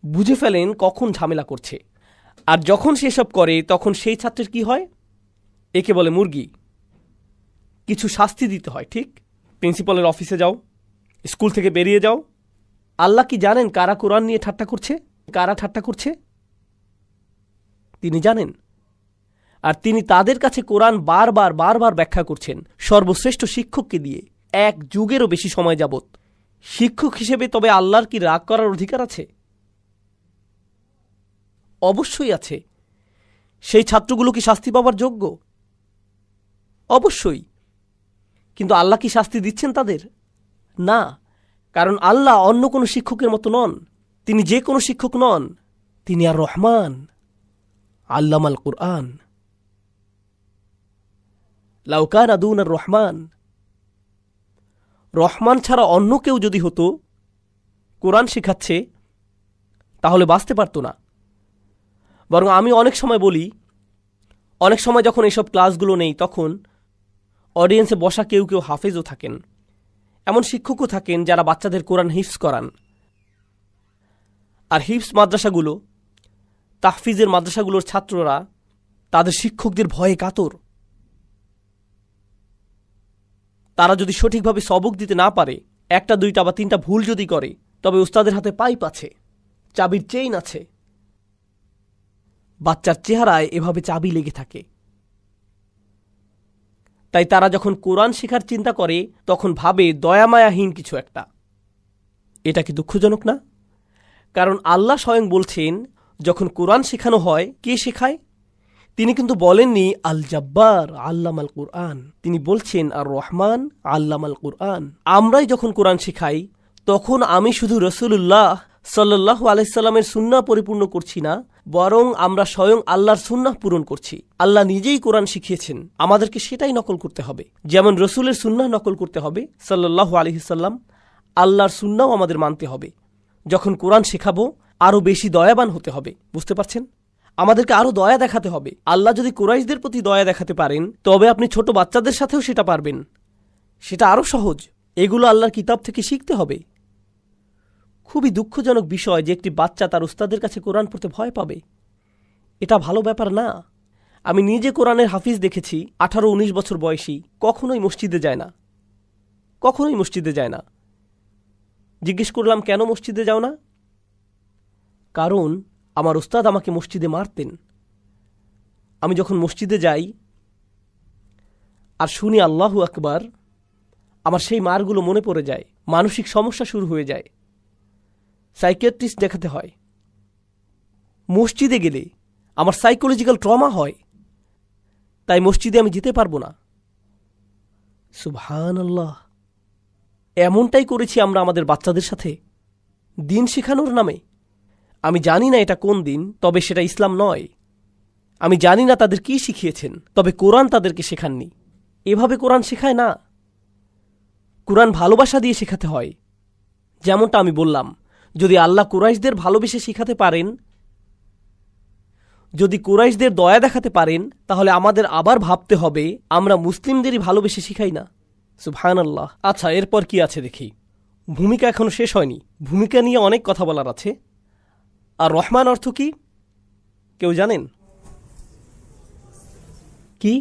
বুঝে ফেলেন কখন ঝামেলা করছে। আর যখন সেসব করে তখন সেই ছাত্রের কি হয়, একে বলে মুরগি। কিছু শাস্তি দিতে হয়, ঠিক? প্রিন্সিপালের অফিসে যাও, স্কুল থেকে বেরিয়ে যাও। আল্লাহ কি জানেন কারা কোরআন নিয়ে ঠাট্টা করছে, কারা ঠাট্টা করছে? তিনি জানেন। আর তিনি তাদের কাছে কোরআন বারবার বারবার ব্যাখ্যা করছেন সর্বশ্রেষ্ঠ শিক্ষককে দিয়ে, 1 যুগেরও বেশি সময় যাবত। শিক্ষক হিসেবে তবে আল্লাহর কি রাগ করার অধিকার আছে? অবশ্যই আছে। সেই ছাত্রগুলো কি শাস্তি পাওয়ার যোগ্য? অবশ্যই। কিন্তু আল্লাহ কি শাস্তি দিচ্ছেন তাদের? না, কারণ আল্লাহ অন্য কোনো শিক্ষকের মতো নন। তিনি যে কোনো শিক্ষক নন, তিনি আর রহমান, আল্লামাল কুরআন। লাউ কানা দুনার রহমান, রহমান ছাড়া অন্য কেউ যদি হতো কোরআন শেখাচ্ছে, তাহলে বাঁচতে পারত না। বরং আমি অনেক সময় বলি, অনেক সময় যখন এইসব ক্লাসগুলো নেই, তখন অডিয়েন্সে বসা কেউ কেউ হাফেজও থাকেন, এমন শিক্ষকও থাকেন যারা বাচ্চাদের কোরআন হিফজ করান। আর হিফজ মাদ্রাসাগুলো, তাহফিজের মাদ্রাসাগুলোর ছাত্ররা তাদের শিক্ষকদের ভয়ে কাতর। তারা যদি সঠিকভাবে সবক দিতে না পারে, 1টা 2টা বা 3টা ভুল যদি করে, তবে উস্তাদের হাতে পাইপ আছে, চাবির চেইন আছে। বাচ্চার চেহারায় এভাবে চাবি লেগে থাকে। তাই তারা যখন কোরআন শেখার চিন্তা করে তখন ভাবে দয়ামায়াহীন কিছু একটা। এটা কি দুঃখজনক না? কারণ আল্লাহ স্বয়ং বলছেন, যখন কোরআন শেখানো হয়, কে শেখায়? তিনি কিন্তু বলেননি আল জব্বার আল্লামাল কুরআন, তিনি বলছেন আর রহমান আল্লামাল কুরআন। আমরাই যখন কোরআন শেখাই, তখন আমি শুধু রাসূলুল্লাহ সাল্লাল্লাহু আলাইহি সাল্লামের সুন্নাহ পরিপূর্ণ করছি না, বরং আমরা স্বয়ং আল্লাহর সুন্নাহ পূরণ করছি। আল্লাহ নিজেই কোরআন শিখিয়েছেন, আমাদেরকে সেটাই নকল করতে হবে। যেমন রসুলের সুন্নাহ নকল করতে হবে সাল্লাল্লাহু আলাইহি সাল্লাম, আল্লাহর সুন্নাহও আমাদের মানতে হবে। যখন কোরআন শেখাবো, আরও বেশি দয়াবান হতে হবে। বুঝতে পারছেন? আমাদেরকে আরো দয়া দেখাতে হবে। আল্লাহ যদি কুরাইশদের প্রতি দয়া দেখাতে পারেন, তবে আপনি ছোট বাচ্চাদের সাথেও সেটা পারবেন। সেটা আরো সহজ। এগুলো আল্লাহর কিতাব থেকে শিখতে হবে। খুবই দুঃখজনক বিষয় যে একটি বাচ্চা তার উস্তাদের কাছে কোরআন পড়তে ভয় পাবে। এটা ভালো ব্যাপার না। আমি নিজে কোরআনের হাফিজ দেখেছি, 18-19 বছর বয়সী, কখনোই মসজিদে যায় না, কখনোই মসজিদে যায় না। জিজ্ঞেস করলাম, কেন মসজিদে যাও না? কারণ আমার উস্তাদ আমাকে মসজিদে মারতেন। আমি যখন মসজিদে যাই, আর শুনি আল্লাহু আকবার, আমার সেই মারগুলো মনে পড়ে যায়, মানসিক সমস্যা শুরু হয়ে যায়, সাইকিয়াট্রিস্ট দেখাতে হয়। মসজিদে গেলে আমার সাইকোলজিক্যাল ট্রমা হয়, তাই মসজিদে আমি যেতে পারবো না। সুবহানাল্লাহ, এমনটাই করেছি আমরা আমাদের বাচ্চাদের সাথে দিন শেখানোর নামে। আমি জানি না এটা কোন দিন, তবে সেটা ইসলাম নয়। আমি জানি না তাদের কি শিখিয়েছেন, তবে কোরআন তাদেরকে শেখাননি। এভাবে কোরআন শেখায় না। কোরআন ভালোবাসা দিয়ে শেখাতে হয়। যেমনটা আমি বললাম, যদি আল্লাহ কুরাইশদের ভালোবেসে শেখাতে পারেন, যদি কুরাইশদের দয়া দেখাতে পারেন, তাহলে আমাদের আবার ভাবতে হবে আমরা মুসলিমদেরই ভালোবেসে শিখাই না। সুবহানাল্লাহ। আচ্ছা, এরপর কি আছে দেখি। ভূমিকা এখনো শেষ হয়নি, ভূমিকা নিয়ে অনেক কথা বলার আছে। আর রহমান অর্থ কি কেউ জানেন? কি?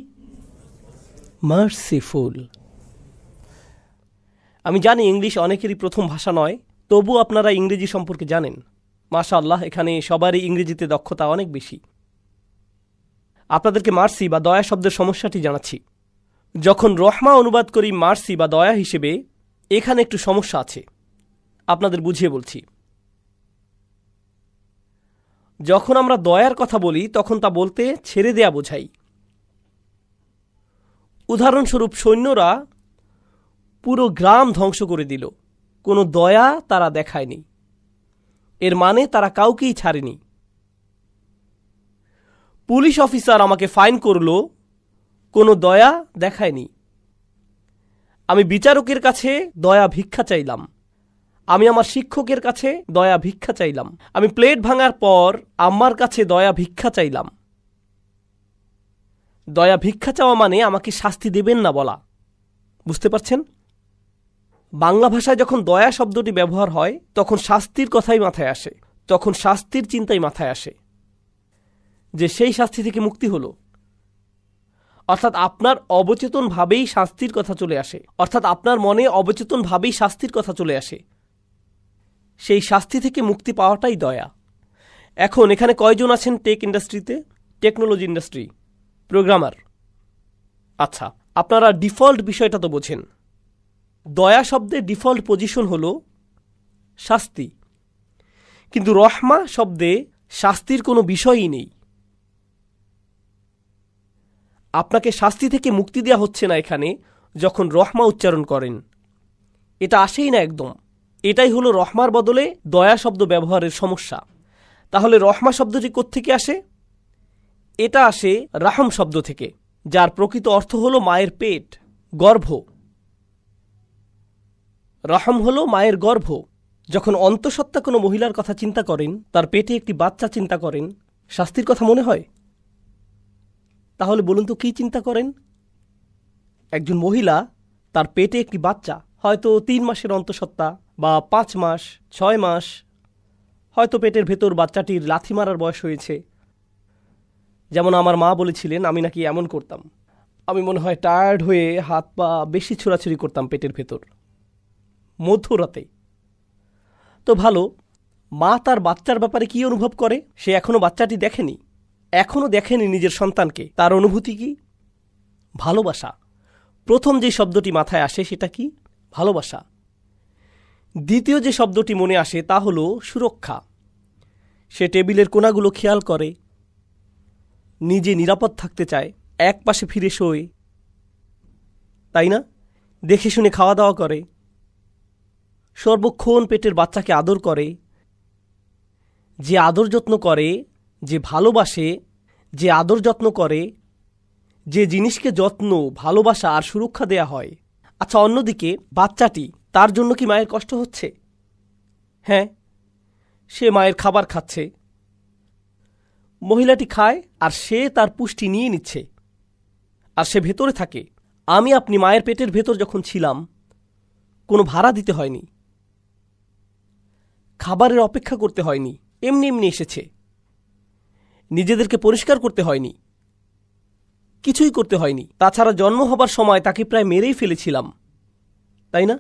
মার্সিফুল। আমি জানি ইংলিশ অনেকেরই প্রথম ভাষা নয়, তবু আপনারা ইংরেজি সম্পর্কে জানেন। মাশাআল্লাহ, এখানে সবারই ইংরেজিতে দক্ষতা অনেক বেশি। আপনাদেরকে মার্সি বা দয়া শব্দের সমস্যাটি জানাচ্ছি। যখন রহমা অনুবাদ করি মার্সি বা দয়া হিসেবে, এখানে একটু সমস্যা আছে, আপনাদের বুঝিয়ে বলছি। যখন আমরা দয়ার কথা বলি তখন তা বলতে ছেড়ে দেয়া বোঝাই। উদাহরণস্বরূপ, সৈন্যরা পুরো গ্রাম ধ্বংস করে দিল, কোনো দয়া তারা দেখায়নি। এর মানে তারা কাউকেই ছাড়েনি। পুলিশ অফিসার আমাকে ফাইন করল, কোনো দয়া দেখায়নি। আমি বিচারকের কাছে দয়া ভিক্ষা চাইলাম, আমি আমার শিক্ষকের কাছে দয়া ভিক্ষা চাইলাম। আমি প্লেট ভাঙার পর আম্মার কাছে দয়া ভিক্ষা চাইলাম। দয়া ভিক্ষা চাওয়া মানে আমাকে শাস্তি দেবেন না বলা। বুঝতে পারছেন? বাংলা ভাষায় যখন দয়া শব্দটি ব্যবহার হয় তখন শাস্তির কথাই মাথায় আসে, তখন শাস্তির চিন্তাই মাথায় আসে, যে সেই শাস্তি থেকে মুক্তি হলো। অর্থাৎ আপনার অবচেতনভাবেই শাস্তির কথা চলে আসে, অর্থাৎ আপনার মনে অবচেতনভাবেই শাস্তির কথা চলে আসে। সেই শাস্তি থেকে মুক্তি পাওয়াটাই দয়া। এখন এখানে কয়জন আছেন টেক ইন্ডাস্ট্রিতে, টেকনোলজি ইন্ডাস্ট্রি, প্রোগ্রামার? আচ্ছা, আপনারা ডিফল্ট বিষয়টা তো বোঝেন। দয়া শব্দের ডিফল্ট পজিশন হল শাস্তি, কিন্তু রহমা শব্দে শাস্তির কোনো বিষয়ই নেই। আপনাকে শাস্তি থেকে মুক্তি দেওয়া হচ্ছে না এখানে যখন রহমা উচ্চারণ করেন, এটা আসেই না একদম। এটাই হলো রহমার বদলে দয়া শব্দ ব্যবহারের সমস্যা। তাহলে রহমা শব্দটি কোত্থেকে আসে? এটা আসে রাহম শব্দ থেকে, যার প্রকৃত অর্থ হলো মায়ের পেট, গর্ভ। রাহম হলো মায়ের গর্ভ। যখন অন্তঃসত্ত্বা কোনো মহিলার কথা চিন্তা করেন, তার পেটে একটি বাচ্চা চিন্তা করেন, শাস্তির কথা মনে হয়? তাহলে বলুন তো কি চিন্তা করেন? একজন মহিলা, তার পেটে একটি বাচ্চা, হয়তো 3 মাসের অন্তঃসত্ত্বা বা 5 মাস, 6 মাস, হয়তো পেটের ভেতর বাচ্চাটির লাথি মারার বয়স হয়েছে। যেমন আমার মা বলেছিলেন, আমি নাকি এমন করতাম, আমি মনে হয় টায়ার্ড হয়ে হাত পা বেশি ছোড়াছুড়ি করতাম পেটের ভেতর মধ্যরাতে। তো ভালো, মা তার বাচ্চার ব্যাপারে কি অনুভব করে? সে এখনো বাচ্চাটি দেখেনি, এখনো দেখেনি নিজের সন্তানকে। তার অনুভূতি কি? ভালোবাসা। প্রথম যে শব্দটি মাথায় আসে সেটা কি? ভালোবাসা। দ্বিতীয় যে শব্দটি মনে আসে তা হলো সুরক্ষা। সে টেবিলের কোণাগুলো খেয়াল করে, নিজে নিরাপদ থাকতে চায়, এক পাশে ফিরে শোয়, তাই না? দেখে শুনে খাওয়া দাওয়া করে, সর্বক্ষণ পেটের বাচ্চাকে আদর করে। যে আদর যত্ন করে, যে ভালোবাসে, যে আদর যত্ন করে, যে জিনিসকে যত্ন, ভালোবাসা আর সুরক্ষা দেয়া হয়। আচ্ছা, অন্যদিকে বাচ্চাটি, তার জন্য কি মায়ের কষ্ট হচ্ছে? হ্যাঁ, সে মায়ের খাবার খাচ্ছে, মহিলাটি খায় আর সে তার পুষ্টি নিয়ে নিচ্ছে, আর সে ভেতরে থাকে। আমি আপনি মায়ের পেটের ভেতর যখন ছিলাম, কোনো ভাড়া দিতে হয়নি, খাবারের অপেক্ষা করতে হয়নি, এমনি এমনি এসেছে। নিজেদেরকে পরিষ্কার করতে হয়নি, কিছুই করতে হয়নি। তাছাড়া জন্ম হবার সময় তাকে প্রায় মেরেই ফেলেছিলাম, তাই না?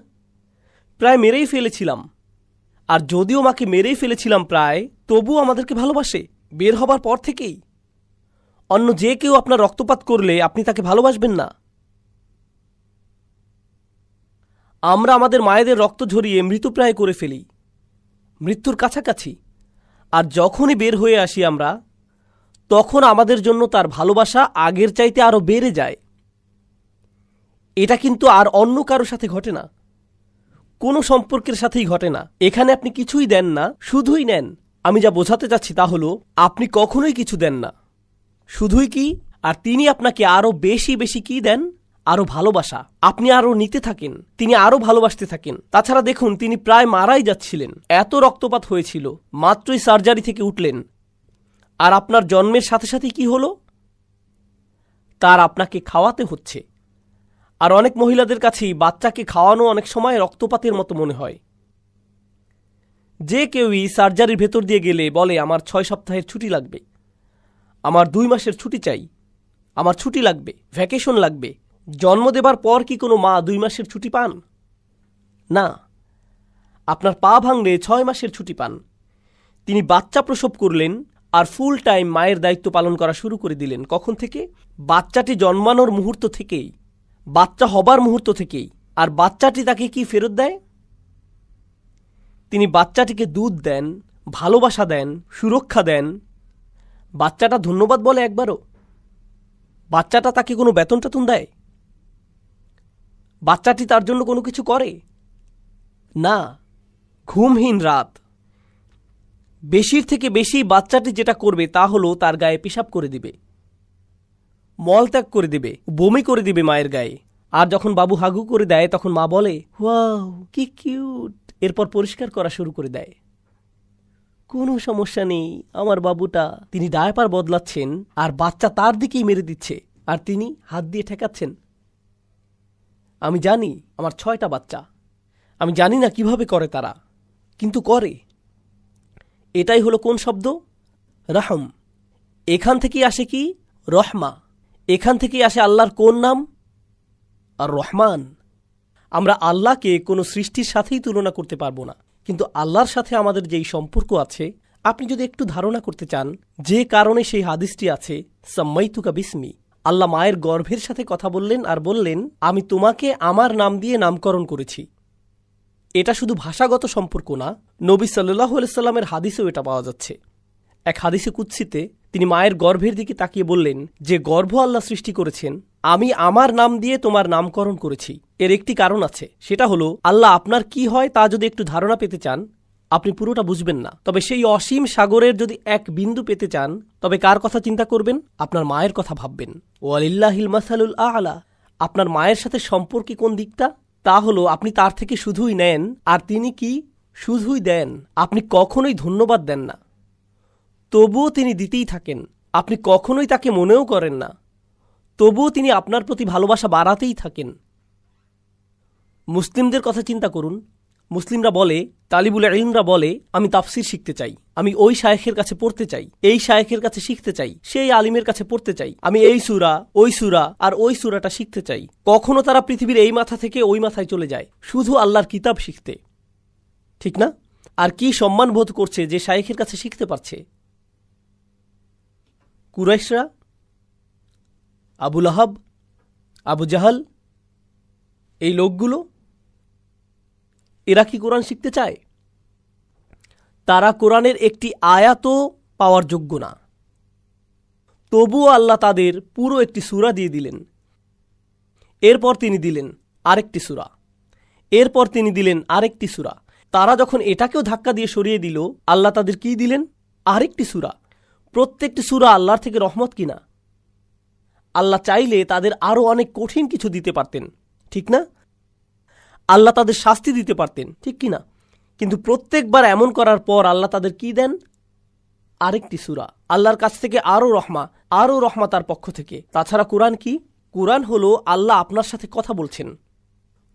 প্রায় মেরেই ফেলেছিলাম। আর যদিও মাকে মেরেই ফেলেছিলাম প্রায়, তবুও আমাদেরকে ভালোবাসে বের হবার পর থেকেই। অন্য যে কেউ আপনার রক্তপাত করলে আপনি তাকে ভালোবাসবেন না। আমরা আমাদের মায়েদের রক্ত ঝরিয়ে মৃতপ্রায় করে ফেলি, মৃত্যুর কাছাকাছি। আর যখনই বের হয়ে আসি আমরা, তখন আমাদের জন্য তার ভালোবাসা আগের চাইতে আরও বেড়ে যায়। এটা কিন্তু আর অন্য কারো সাথে ঘটে না, কোনো সম্পর্কের সাথেই ঘটে না। এখানে আপনি কিছুই দেন না, শুধুই নেন। আমি যা বোঝাতে চাচ্ছি তা হলো, আপনি কখনোই কিছু দেন না, শুধুই কি, আর তিনি আপনাকে আরও বেশি বেশি কি দেন? আরও ভালোবাসা। আপনি আরও নিতে থাকেন, তিনি আরও ভালোবাসতে থাকেন। তাছাড়া দেখুন, তিনি প্রায় মারাই যাচ্ছিলেন, এত রক্তপাত হয়েছিল, মাত্রই সার্জারি থেকে উঠলেন। আর আপনার জন্মের সাথে সাথে কি হলো? তার আপনাকে খাওয়াতে হচ্ছে। আর অনেক মহিলাদের কাছেই বাচ্চাকে খাওয়ানো অনেক সময় রক্তপাতের মতো মনে হয়। যে কেউই সার্জারির ভেতর দিয়ে গেলে বলে, আমার 6 সপ্তাহের ছুটি লাগবে, আমার 2 মাসের ছুটি চাই, আমার ছুটি লাগবে, ভ্যাকেশন লাগবে। জন্ম দেবার পর কি কোনো মা 2 মাসের ছুটি পান? না। আপনার পা ভাঙলে 6 মাসের ছুটি পান। তিনি বাচ্চা প্রসব করলেন আর ফুল টাইম মায়ের দায়িত্ব পালন করা শুরু করে দিলেন। কখন থেকে? বাচ্চাটি জন্মানোর মুহূর্ত থেকেই, বাচ্চা হবার মুহূর্ত থেকেই। আর বাচ্চাটি তাকে কি ফেরত দেয়? তিনি বাচ্চাটিকে দুধ দেন, ভালোবাসা দেন, সুরক্ষা দেন। বাচ্চাটা ধন্যবাদ বলে একবারও? বাচ্চাটা তাকে কোনো বেতন টেতন দেয়? বাচ্চাটি তার জন্য কোনো কিছু করে না। ঘুমহীন রাত। বেশির থেকে বেশি বাচ্চাটি যেটা করবে তা হলো তার গায়ে পেশাব করে দিবে, মলত্যাগ করে দিবে, বমি করে দিবে মায়ের গায়ে। আর যখন বাবু হাগু করে দেয় তখন মা বলে, ওয়াও কি কিউট, এরপর পরিষ্কার করা শুরু করে দেয়। কোনো সমস্যা নেই, আমার বাবুটা। তিনি ডায়াপার বদলাচ্ছেন আর বাচ্চা তার দিকেই মেরে দিচ্ছে, আর তিনি হাত দিয়ে ঠেকাচ্ছেন। আমি জানি আমার 6টা বাচ্চা, আমি জানি না কিভাবে করে তারা, কিন্তু করে। এটাই হলো কোন শব্দ? রহম। এখান থেকেই আসে কি? রহমা। এখান থেকেই আসে আল্লাহর কোন নাম? আর রহমান। আমরা আল্লাহকে কোনো সৃষ্টির সাথেই তুলনা করতে পারবো না, কিন্তু আল্লাহর সাথে আমাদের যেই সম্পর্ক আছে, আপনি যদি একটু ধারণা করতে চান, যে কারণে সেই হাদিসটি আছে, সাম্মাইতুকা বিসমি, আল্লাহ মায়ের গর্ভের সাথে কথা বললেন আর বললেন, আমি তোমাকে আমার নাম দিয়ে নামকরণ করেছি। এটা শুধু ভাষাগত সম্পর্ক না, নবী সাল্লাল্লাহু আলাইহি সাল্লামের হাদিসেও এটা পাওয়া যাচ্ছে। এক হাদিসে কুদসিতে তিনি মায়ের গর্ভের দিকে তাকিয়ে বললেন, যে গর্ভ আল্লাহ সৃষ্টি করেছেন, আমি আমার নাম দিয়ে তোমার নামকরণ করেছি। এর একটি কারণ আছে, সেটা হলো আল্লাহ আপনার কি হয় তা যদি একটু ধারণা পেতে চান, আপনি পুরোটা বুঝবেন না, তবে সেই অসীম সাগরের যদি এক বিন্দু পেতে চান, তবে কার কথা চিন্তা করবেন? আপনার মায়ের কথা ভাববেন। ওয়ালিল্লাহিল মাসালুল আ'লা। আপনার মায়ের সাথে সম্পর্কে কোন দিকটা? তা হলো আপনি তার থেকে শুধুই নেন, আর তিনি কি? শুধুই দেন। আপনি কখনোই ধন্যবাদ দেন না, তবুও তিনি দিতেই থাকেন। আপনি কখনোই তাকে মনেও করেন না, তবুও তিনি আপনার প্রতি ভালোবাসা বাড়াতেই থাকেন। মুসলিমদের কথা চিন্তা করুন। মুসলিমরা বলে, তালিবুল ইলমরা বলে, আমি তাফসির শিখতে চাই, আমি ওই শায়েখের কাছে পড়তে চাই, এই শায়েখের কাছে শিখতে চাই, সেই আলিমের কাছে পড়তে চাই, আমি এই সূরা, ওই সূরা আর ওই সূরাটা শিখতে চাই। কখনো তারা পৃথিবীর এই মাথা থেকে ওই মাথায় চলে যায় শুধু আল্লাহর কিতাব শিখতে, ঠিক না? আর কি সম্মান বোধ করছে যে শায়েখের কাছে শিখতে পারছে। কুরাইশরা, আবু লাহাব, আবু জাহাল, এই লোকগুলো, এরা কি কোরআন শিখতে চায়? তারা কোরআনের একটি আয়াতও পাওয়ার যোগ্য না, তবুও আল্লাহ তাদের পুরো একটি সূরা দিয়ে দিলেন। এরপর তিনি দিলেন আরেকটি সূরা, এরপর তিনি দিলেন আরেকটি সূরা। তারা যখন এটাকেও ধাক্কা দিয়ে সরিয়ে দিল, আল্লাহ তাদের কি দিলেন? আরেকটি সূরা। প্রত্যেকটি সূরা আল্লাহর থেকে রহমত কিনা? আল্লাহ চাইলে তাদের আরও অনেক কঠিন কিছু দিতে পারতেন, ঠিক না? আল্লাহ তাদের শাস্তি দিতে পারতেন, ঠিক কিনা? কিন্তু প্রত্যেকবার এমন করার পর আল্লাহ তাদের কি দেন? আরেকটি সূরা। আল্লাহর কাছ থেকে আরও রহমা তার পক্ষ থেকে। তাছাড়া কোরআন কি? কোরআন হলো আল্লাহ আপনার সাথে কথা বলছেন।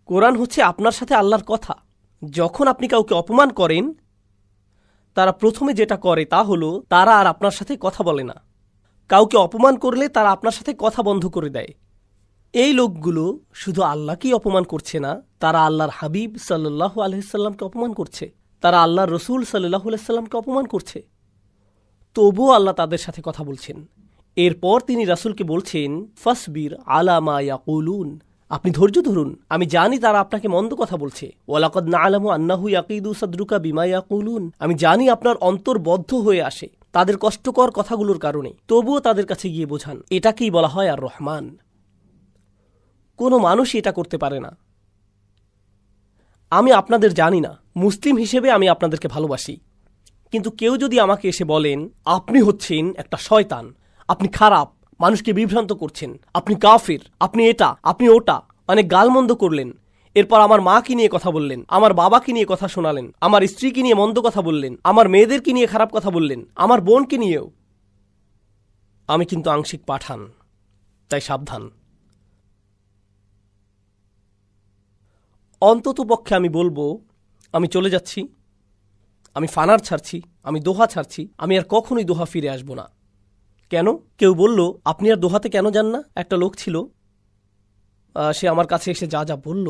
কোরআন হচ্ছে আপনার সাথে আল্লাহর কথা। যখন আপনি কাউকে অপমান করেন, তারা প্রথমে যেটা করে তা হলো তারা আর আপনার সাথে কথা বলে না। কাউকে অপমান করলে তারা আপনার সাথে কথা বন্ধ করে দেয়। এই লোকগুলো শুধু আল্লাহকেই অপমান করছে না, তারা আল্লাহর হাবিব সাল্লাল্লাহু আলাইহি সাল্লামকে অপমান করছে, তারা আল্লাহর রসুল সাল্লাল্লাহু আলাইহি সাল্লামকে অপমান করছে। তবুও আল্লাহ তাদের সাথে কথা বলছেন। এরপর তিনি রাসূলকে বলছেন, ফাসবির আলা মা ইয়াকুলুন, আপনি ধৈর্য ধরুন, আমি জানি তারা আপনাকে মন্দ কথা বলছে। ওয়ালাকাদ না'লামু আন্নাহু ইয়াকিদু সাদরুকা বিমা ইয়াকুলুন, আমি জানি আপনার অন্তর বদ্ধ হয়ে আসে তাদের কষ্টকর কথাগুলোর কারণে, তবুও তাদের কাছে গিয়ে বোঝান। এটাকেই বলা হয় আর রহমান। কোনো মানুষই এটা করতে পারে না। আমি আপনাদের জানি না, মুসলিম হিসেবে আমি আপনাদেরকে ভালোবাসি, কিন্তু কেউ যদি আমাকে এসে বলেন আপনি হচ্ছেন একটা শয়তান, আপনি খারাপ, মানুষকে বিভ্রান্ত করছেন, আপনি কাফির, আপনি এটা, আপনি ওটা, অনেক গালমন্দ করলেন, এরপর আমার মাকে নিয়ে কথা বললেন, আমার বাবাকে নিয়ে কথা শোনালেন, আমার স্ত্রীকে নিয়ে মন্দ কথা বললেন, আমার মেয়েদেরকে নিয়ে খারাপ কথা বললেন, আমার বোনকে নিয়েও, আমি কিন্তু আংশিক পাঠান, তাই সাবধান। অন্তত পক্ষে আমি বলবো আমি চলে যাচ্ছি, আমি ফানার ছাড়ছি, আমি দোহা ছাড়ছি, আমি আর কখনোই দোহা ফিরে আসব না। কেন? কেউ বলল আপনি আর দোহাতে কেন যান না? একটা লোক ছিল, সে আমার কাছে এসে যা যা বলল,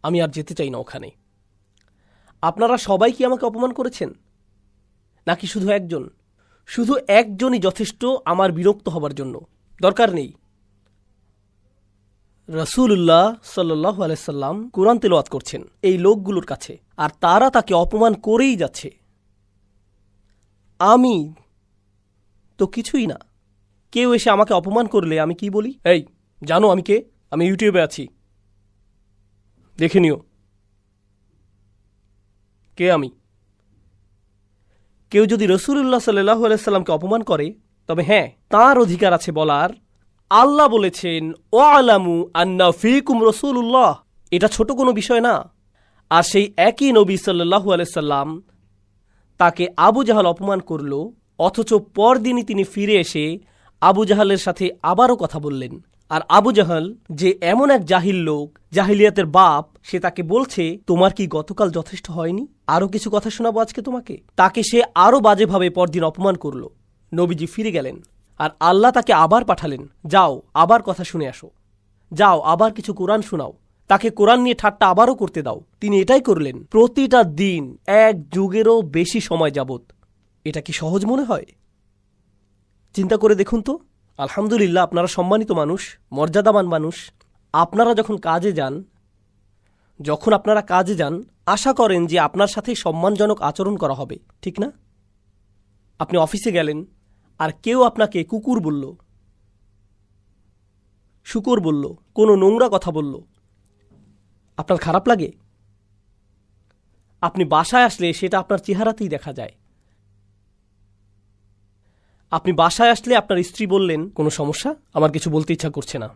আমি আর যেতে চাই না ওখানে। আপনারা সবাই কি আমাকে অপমান করেছেন, নাকি শুধু একজন? শুধু একজনই যথেষ্ট আমার বিরক্ত হবার জন্য, দরকার নেই। রাসূলুল্লাহ সাল্লাল্লাহু আলাইহি সাল্লাম কুরআন তেলাওয়াত করছেন এই লোকগুলোর কাছে, আর তারা তাকে অপমান করেই যাচ্ছে। আমি তো কিছুই না। কেউ এসে আমাকে অপমান করলে আমি কি বলি? এই জানো আমি কে? আমি ইউটিউবে আছি, দেখে নিও কে আমি। কেউ যদি রাসূলুল্লাহ সাল্লাল্লাহু আলাইহি সাল্লামকে অপমান করে, তবে হ্যাঁ, তার অধিকার আছে বলার আল্লাহ বলেছেন ওয়ালামু আন্না ফীকুম রাসূলুল্লাহ। এটা ছোট কোনো বিষয় না। আর সেই একই নবী সাল্লাল্লাহু আলাইহি সাল্লাম তাকে আবু জাহাল অপমান করল, অথচ পরদিনই তিনি ফিরে এসে আবু জাহালের সাথে আবারও কথা বললেন। আর আবু জাহাল যে এমন এক জাহিল লোক, জাহিলিয়াতের বাপ, সে তাকে বলছে তোমার কি গতকাল যথেষ্ট হয়নি, আরও কিছু কথা শোনাবো আজকে তোমাকে। তাকে সে আরও বাজেভাবে পরদিন অপমান করল। নবীজি ফিরে গেলেন, আর আল্লাহ তাকে আবার পাঠালেন, যাও আবার কথা শুনে আসো, যাও আবার কিছু কোরআন শোনাও, তাকে কোরআন নিয়ে ঠাট্টা আবারও করতে দাও। তিনি এটাই করলেন প্রতিটা দিন, এক যুগেরও বেশি সময় যাবত। এটা কি সহজ মনে হয়? চিন্তা করে দেখুন তো। আলহামদুলিল্লাহ, আপনারা সম্মানিত মানুষ, মর্যাদাবান মানুষ। আপনারা যখন আপনারা কাজে যান, আশা করেন যে আপনার সাথে সম্মানজনক আচরণ করা হবে, ঠিক না? আপনি অফিসে গেলেন, আর কেউ আপনাকে কুকুর বলল, শুকর বলল, কোনো নোংরা কথা বলল, আপনার খারাপ লাগে? আপনি বাসায় আসলে সেটা আপনার চেহারাতেই দেখা যায়। আপনি বাসায় আসলে আপনার স্ত্রী বললেন কোনো সমস্যা, আমার কিছু বলতে ইচ্ছা করছে না।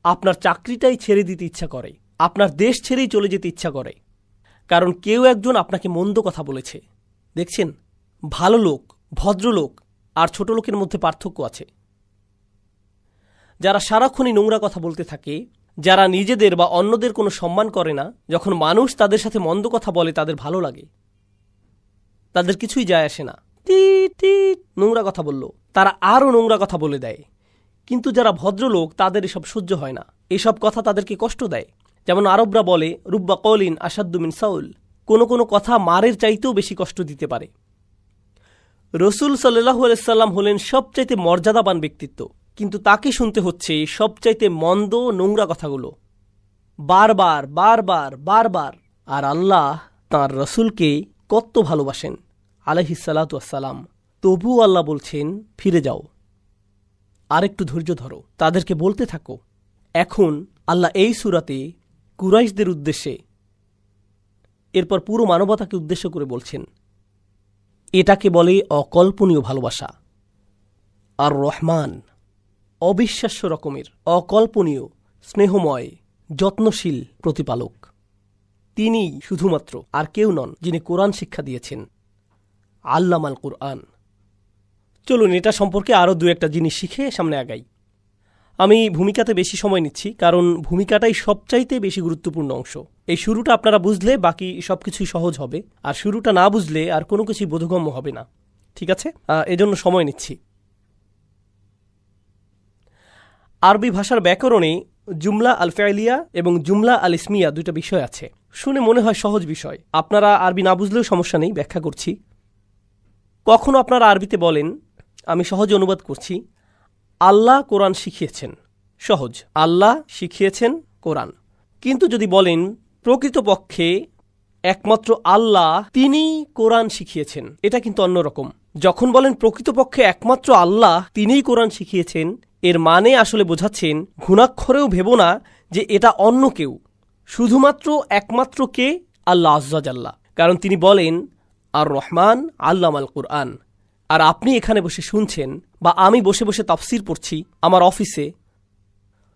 আপনার চাকরিটাই ছেড়ে দিতে ইচ্ছা করে, আপনার দেশ ছেড়েই চলে যেতে ইচ্ছা করে, কারণ কেউ একজন আপনাকে মন্দ কথা বলেছে। দেখছেন, ভালো লোক, ভদ্রলোক আর ছোট লোকের মধ্যে পার্থক্য আছে। যারা সারাক্ষণই নোংরা কথা বলতে থাকে, যারা নিজেদের বা অন্যদের কোনো সম্মান করে না, যখন মানুষ তাদের সাথে মন্দ কথা বলে তাদের ভালো লাগে, তাদের কিছুই যায় আসে না। নোংরা কথা বলল, তারা আরও নোংরা কথা বলে দেয়। কিন্তু যারা ভদ্রলোক, তাদের এসব সহ্য হয় না, এসব কথা তাদেরকে কষ্ট দেয়। যেমন আরবরা বলে রুব্বা কওলিন আশাদ্দু মিন সাউল, কোনো কোনো কথা মারের চাইতেও বেশি কষ্ট দিতে পারে। রসুল সাল্লাল্লাহু আলাইহি সাল্লাম হলেন সবচাইতে মর্যাদাবান ব্যক্তিত্ব, কিন্তু তাকে শুনতে হচ্ছে সবচাইতে মন্দ নোংরা কথাগুলো, বারবার বারবার বারবার। আর আল্লাহ তাঁর রসুলকে কত ভালোবাসেন আলাইহিস সালাতু ওয়াসসালাম, তবুও আল্লাহ বলছেন ফিরে যাও, আরেকটু ধৈর্য ধরো, তাদেরকে বলতে থাকো। এখন আল্লাহ এই সূরাতে কুরাইশদের উদ্দেশ্যে, এরপর পুরো মানবতাকে উদ্দেশ্য করে বলছেন, এটাকে বলে অকল্পনীয় ভালোবাসা। আর রহমান অবিশ্বাস্য রকমের, অকল্পনীয়, স্নেহময়, যত্নশীল প্রতিপালক। তিনি শুধুমাত্র, আর কেউ নন, যিনি কোরআন শিক্ষা দিয়েছেন, আল্লামাল কুরআন। চলুন এটা সম্পর্কে আরও দু একটা জিনিস শিখে সামনে আগাই। আমি ভূমিকাতে বেশি সময় নিচ্ছি, কারণ ভূমিকাটাই সবচাইতে বেশি গুরুত্বপূর্ণ অংশ। এই শুরুটা আপনারা বুঝলে বাকি সবকিছুই সহজ হবে, আর শুরুটা না বুঝলে আর কোনো কিছুই বোধগম্য হবে না। ঠিক আছে, এজন্য সময় নিচ্ছি। আরবি ভাষার ব্যাকরণে জুমলা আল ফাইলিয়া এবং জুমলা আল ইসমিয়া দুইটা বিষয় আছে। শুনে মনে হয় সহজ বিষয়, আপনারা আরবি না বুঝলেও সমস্যা নেই, ব্যাখ্যা করছি। কখনো আপনারা আরবিতে বলেন, আমি সহজে অনুবাদ করছি, আল্লাহ কোরআন শিখিয়েছেন, সহজ, আল্লাহ শিখিয়েছেন কোরআন। কিন্তু যদি বলেন প্রকৃতপক্ষে একমাত্র আল্লাহ তিনি কোরআন শিখিয়েছেন, এটা কিন্তু অন্যরকম। যখন বলেন প্রকৃতপক্ষে একমাত্র আল্লাহ তিনিই কোরআন শিখিয়েছেন, এর মানে আসলে বোঝাচ্ছেন ঘুণাক্ষরেও ভেব না যে এটা অন্য কেউ, শুধুমাত্র একমাত্র কে? আল্লাহ আজ্জা জাল্লা। কারণ তিনি বলেন আর রহমান আল্লামাল কুরআন। আর আপনি এখানে বসে শুনছেন, বা আমি বসে বসে তাফসির পড়ছি আমার অফিসে,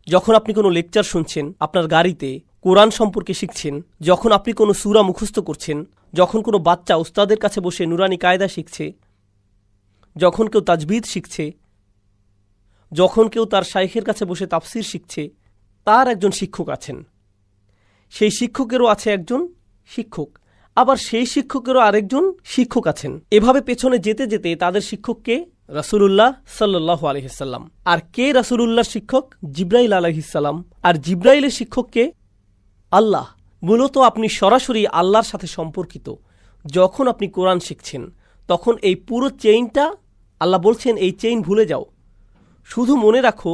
যখন আপনি কোনো লেকচার শুনছেন আপনার গাড়িতে, কোরআন সম্পর্কে শিখছেন, যখন আপনি কোনো সূরা মুখস্থ করছেন, যখন কোনো বাচ্চা উস্তাদের কাছে বসে নুরানি কায়দা শিখছে, যখন কেউ তাজবিদ শিখছে, যখন কেউ তার শাইখের কাছে বসে তাফসির শিখছে, তার একজন শিক্ষক আছেন। সেই শিক্ষকেরও আছে একজন শিক্ষক, আবার সেই শিক্ষকেরও আরেকজন শিক্ষক আছেন। এভাবে পেছনে যেতে যেতে তাদের শিক্ষককে রাসূলুল্লাহ সাল্লাল্লাহু আলাইহি ওয়াসাল্লাম। আর কে রাসূলুল্লাহর শিক্ষক? জিবরাইল আলাইহিস সালাম। আর জিবরাইলের শিক্ষককে আল্লাহ। মূলত আপনি সরাসরি আল্লাহর সাথে সম্পর্কিত। যখন আপনি কোরআন শিখছেন তখন এই পুরো চেইনটা আল্লাহ বলছেন, এই চেইন ভুলে যাও, শুধু মনে রাখো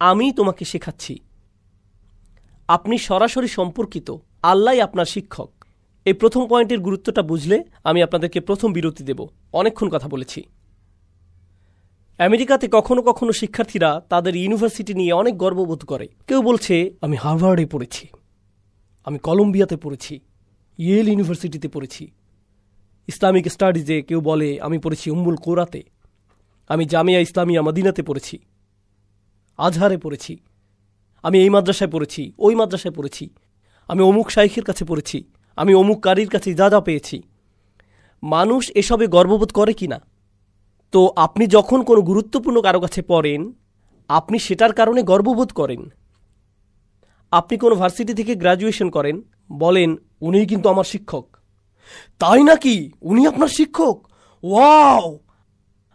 আমি তোমাকে শেখাচ্ছি। আপনি সরাসরি সম্পর্কিত, আল্লাহই আপনার শিক্ষক। এই প্রথম পয়েন্টের গুরুত্বটা বুঝলে আমি আপনাদেরকে প্রথম বিরতি দেব। অনেকক্ষণ কথা বলেছি। আমেরিকাতে কখনো কখনো শিক্ষার্থীরা তাদের ইউনিভার্সিটি নিয়ে অনেক গর্ববোধ করে। কেউ বলছে আমি হার্ভার্ডে পড়েছি, আমি কলম্বিয়াতে পড়েছি, ইয়েল ইউনিভার্সিটিতে পড়েছি। ইসলামিক স্টাডিজে কেউ বলে আমি পড়েছি উম্মুল কোরাতে, আমি জামিয়া ইসলামিয়া মদিনাতে পড়েছি, আজহারে পড়েছি, আমি এই মাদ্রাসায় পড়েছি, ওই মাদ্রাসায় পড়েছি, আমি অমুক শাইখের কাছে পড়েছি, আমি অমুক কারির কাছে যা পেয়েছি। মানুষ এসবে গর্ববোধ করে কিনা? তো আপনি যখন কোনো গুরুত্বপূর্ণ কারো কাছে পড়েন, আপনি সেটার কারণে গর্ববোধ করেন। আপনি কোনো ভার্সিটি থেকে গ্র্যাজুয়েশন করেন, বলেন উনিই কিন্তু আমার শিক্ষক। তাই নাকি? উনি আপনার শিক্ষক? ওয়াও!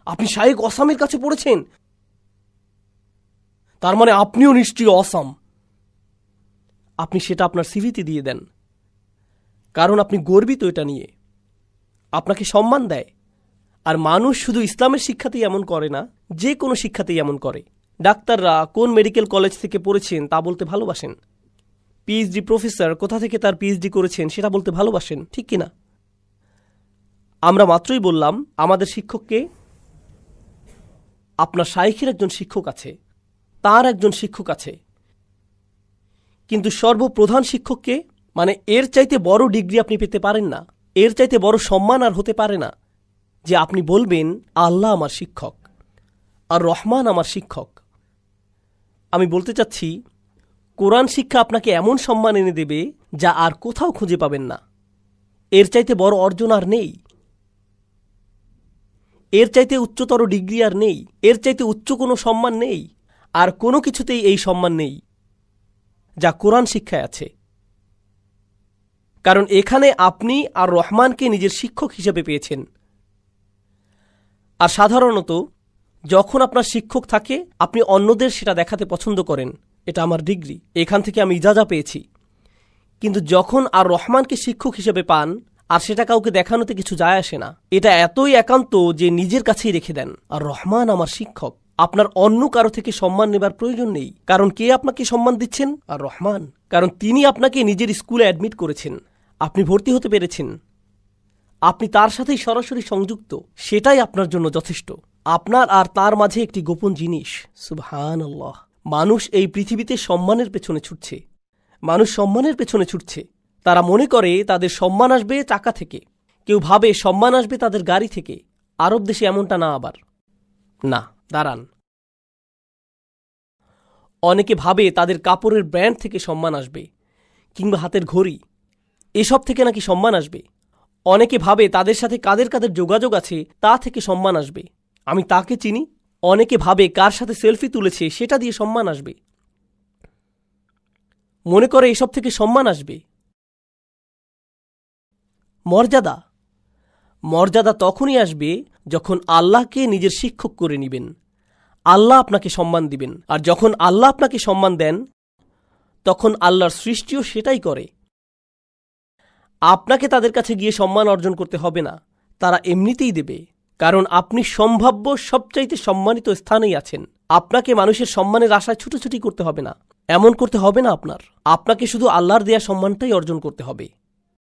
আপনি শাইখ অসামের কাছে পড়েছেন, তার মানে আপনিও নিশ্চয়ই অসাম। আপনি সেটা আপনার সিভিতে দিয়ে দেন, কারণ আপনি গর্বিত এটা নিয়ে, আপনাকে সম্মান দেয়। আর মানুষ শুধু ইসলামের শিক্ষাতেই এমন করে না, যে কোনো শিক্ষাতেই এমন করে। ডাক্তাররা কোন মেডিকেল কলেজ থেকে পড়েছেন তা বলতে ভালোবাসেন। পিএইচডি প্রফেসর কোথা থেকে তার পিএইচডি করেছেন সেটা বলতে ভালোবাসেন, ঠিক কিনা? আমরা মাত্রই বললাম আমাদের শিক্ষককে, আপনার শাইখের একজন শিক্ষক আছে, তার একজন শিক্ষক আছে, কিন্তু সর্বপ্রধান শিক্ষককে, মানে এর চাইতে বড় ডিগ্রি আপনি পেতে পারেন না, এর চাইতে বড় সম্মান আর হতে পারে না যে আপনি বলবেন আল্লাহ আমার শিক্ষক আর রহমান আমার শিক্ষক। আমি বলতে চাচ্ছি কোরআন শিক্ষা আপনাকে এমন সম্মান এনে দেবে যা আর কোথাও খুঁজে পাবেন না। এর চাইতে বড় অর্জন আর নেই, এর চাইতে উচ্চতর ডিগ্রি আর নেই, এর চাইতে উচ্চ কোনো সম্মান নেই, আর কোনো কিছুতেই এই সম্মান নেই যা কোরআন শিক্ষায় আছে। কারণ এখানে আপনি আর রহমানকে নিজের শিক্ষক হিসেবে পেয়েছেন। আর সাধারণত যখন আপনার শিক্ষক থাকে আপনি অন্যদের সেটা দেখাতে পছন্দ করেন, এটা আমার ডিগ্রি, এখান থেকে আমি ইজাজা পেয়েছি। কিন্তু যখন আর রহমানকে শিক্ষক হিসেবে পান, আর সেটা কাউকে দেখানোতে কিছু যায় আসে না, এটা এতই একান্ত যে নিজের কাছেই রেখে দেন। আর রহমান আমার শিক্ষক, আপনার অন্য কারো থেকে সম্মান নেবার প্রয়োজন নেই। কারণ কে আপনাকে সম্মান দিচ্ছেন? আর রহমান। কারণ তিনি আপনাকে নিজের স্কুলে অ্যাডমিট করেছেন, আপনি ভর্তি হতে পেরেছেন, আপনি তার সাথেই সরাসরি সংযুক্ত, সেটাই আপনার জন্য যথেষ্ট। আপনার আর তার মাঝে একটি গোপন জিনিস, সুবহানাল্লাহ। মানুষ এই পৃথিবীতে সম্মানের পেছনে ছুটছে, মানুষ সম্মানের পেছনে ছুটছে। তারা মনে করে তাদের সম্মান আসবে টাকা থেকে, কেউ ভাবে সম্মান আসবে তাদের গাড়ি থেকে। আরব দেশে এমনটা না। আবার না, দাঁড়ান, অনেকে ভাবে তাদের কাপড়ের ব্র্যান্ড থেকে সম্মান আসবে, কিংবা হাতের ঘড়ি, এসব থেকে নাকি সম্মান আসবে। অনেকে ভাবে তাদের সাথে কাদের কাদের যোগাযোগ আছে তা থেকে সম্মান আসবে, আমি তাকে চিনি। অনেকে ভাবে কার সাথে সেলফি তুলেছে সেটা দিয়ে সম্মান আসবে, মনে করে এসব থেকে সম্মান আসবে। মর্যাদা, মর্যাদা তখনই আসবে যখন আল্লাহকে নিজের শিক্ষক করে নেবেন, আল্লাহ আপনাকে সম্মান দিবেন। আর যখন আল্লাহ আপনাকে সম্মান দেন তখন আল্লাহর সৃষ্টিও সেটাই করে। আপনাকে তাদের কাছে গিয়ে সম্মান অর্জন করতে হবে না, তারা এমনিতেই দেবে। কারণ আপনি সম্ভাব্য সবচাইতে সম্মানিত স্থানেই আছেন। আপনাকে মানুষের সম্মানের আশায় ছুটোছুটি করতে হবে না, এমন করতে হবে না। আপনাকে শুধু আল্লাহর দেয়া সম্মানটাই অর্জন করতে হবে।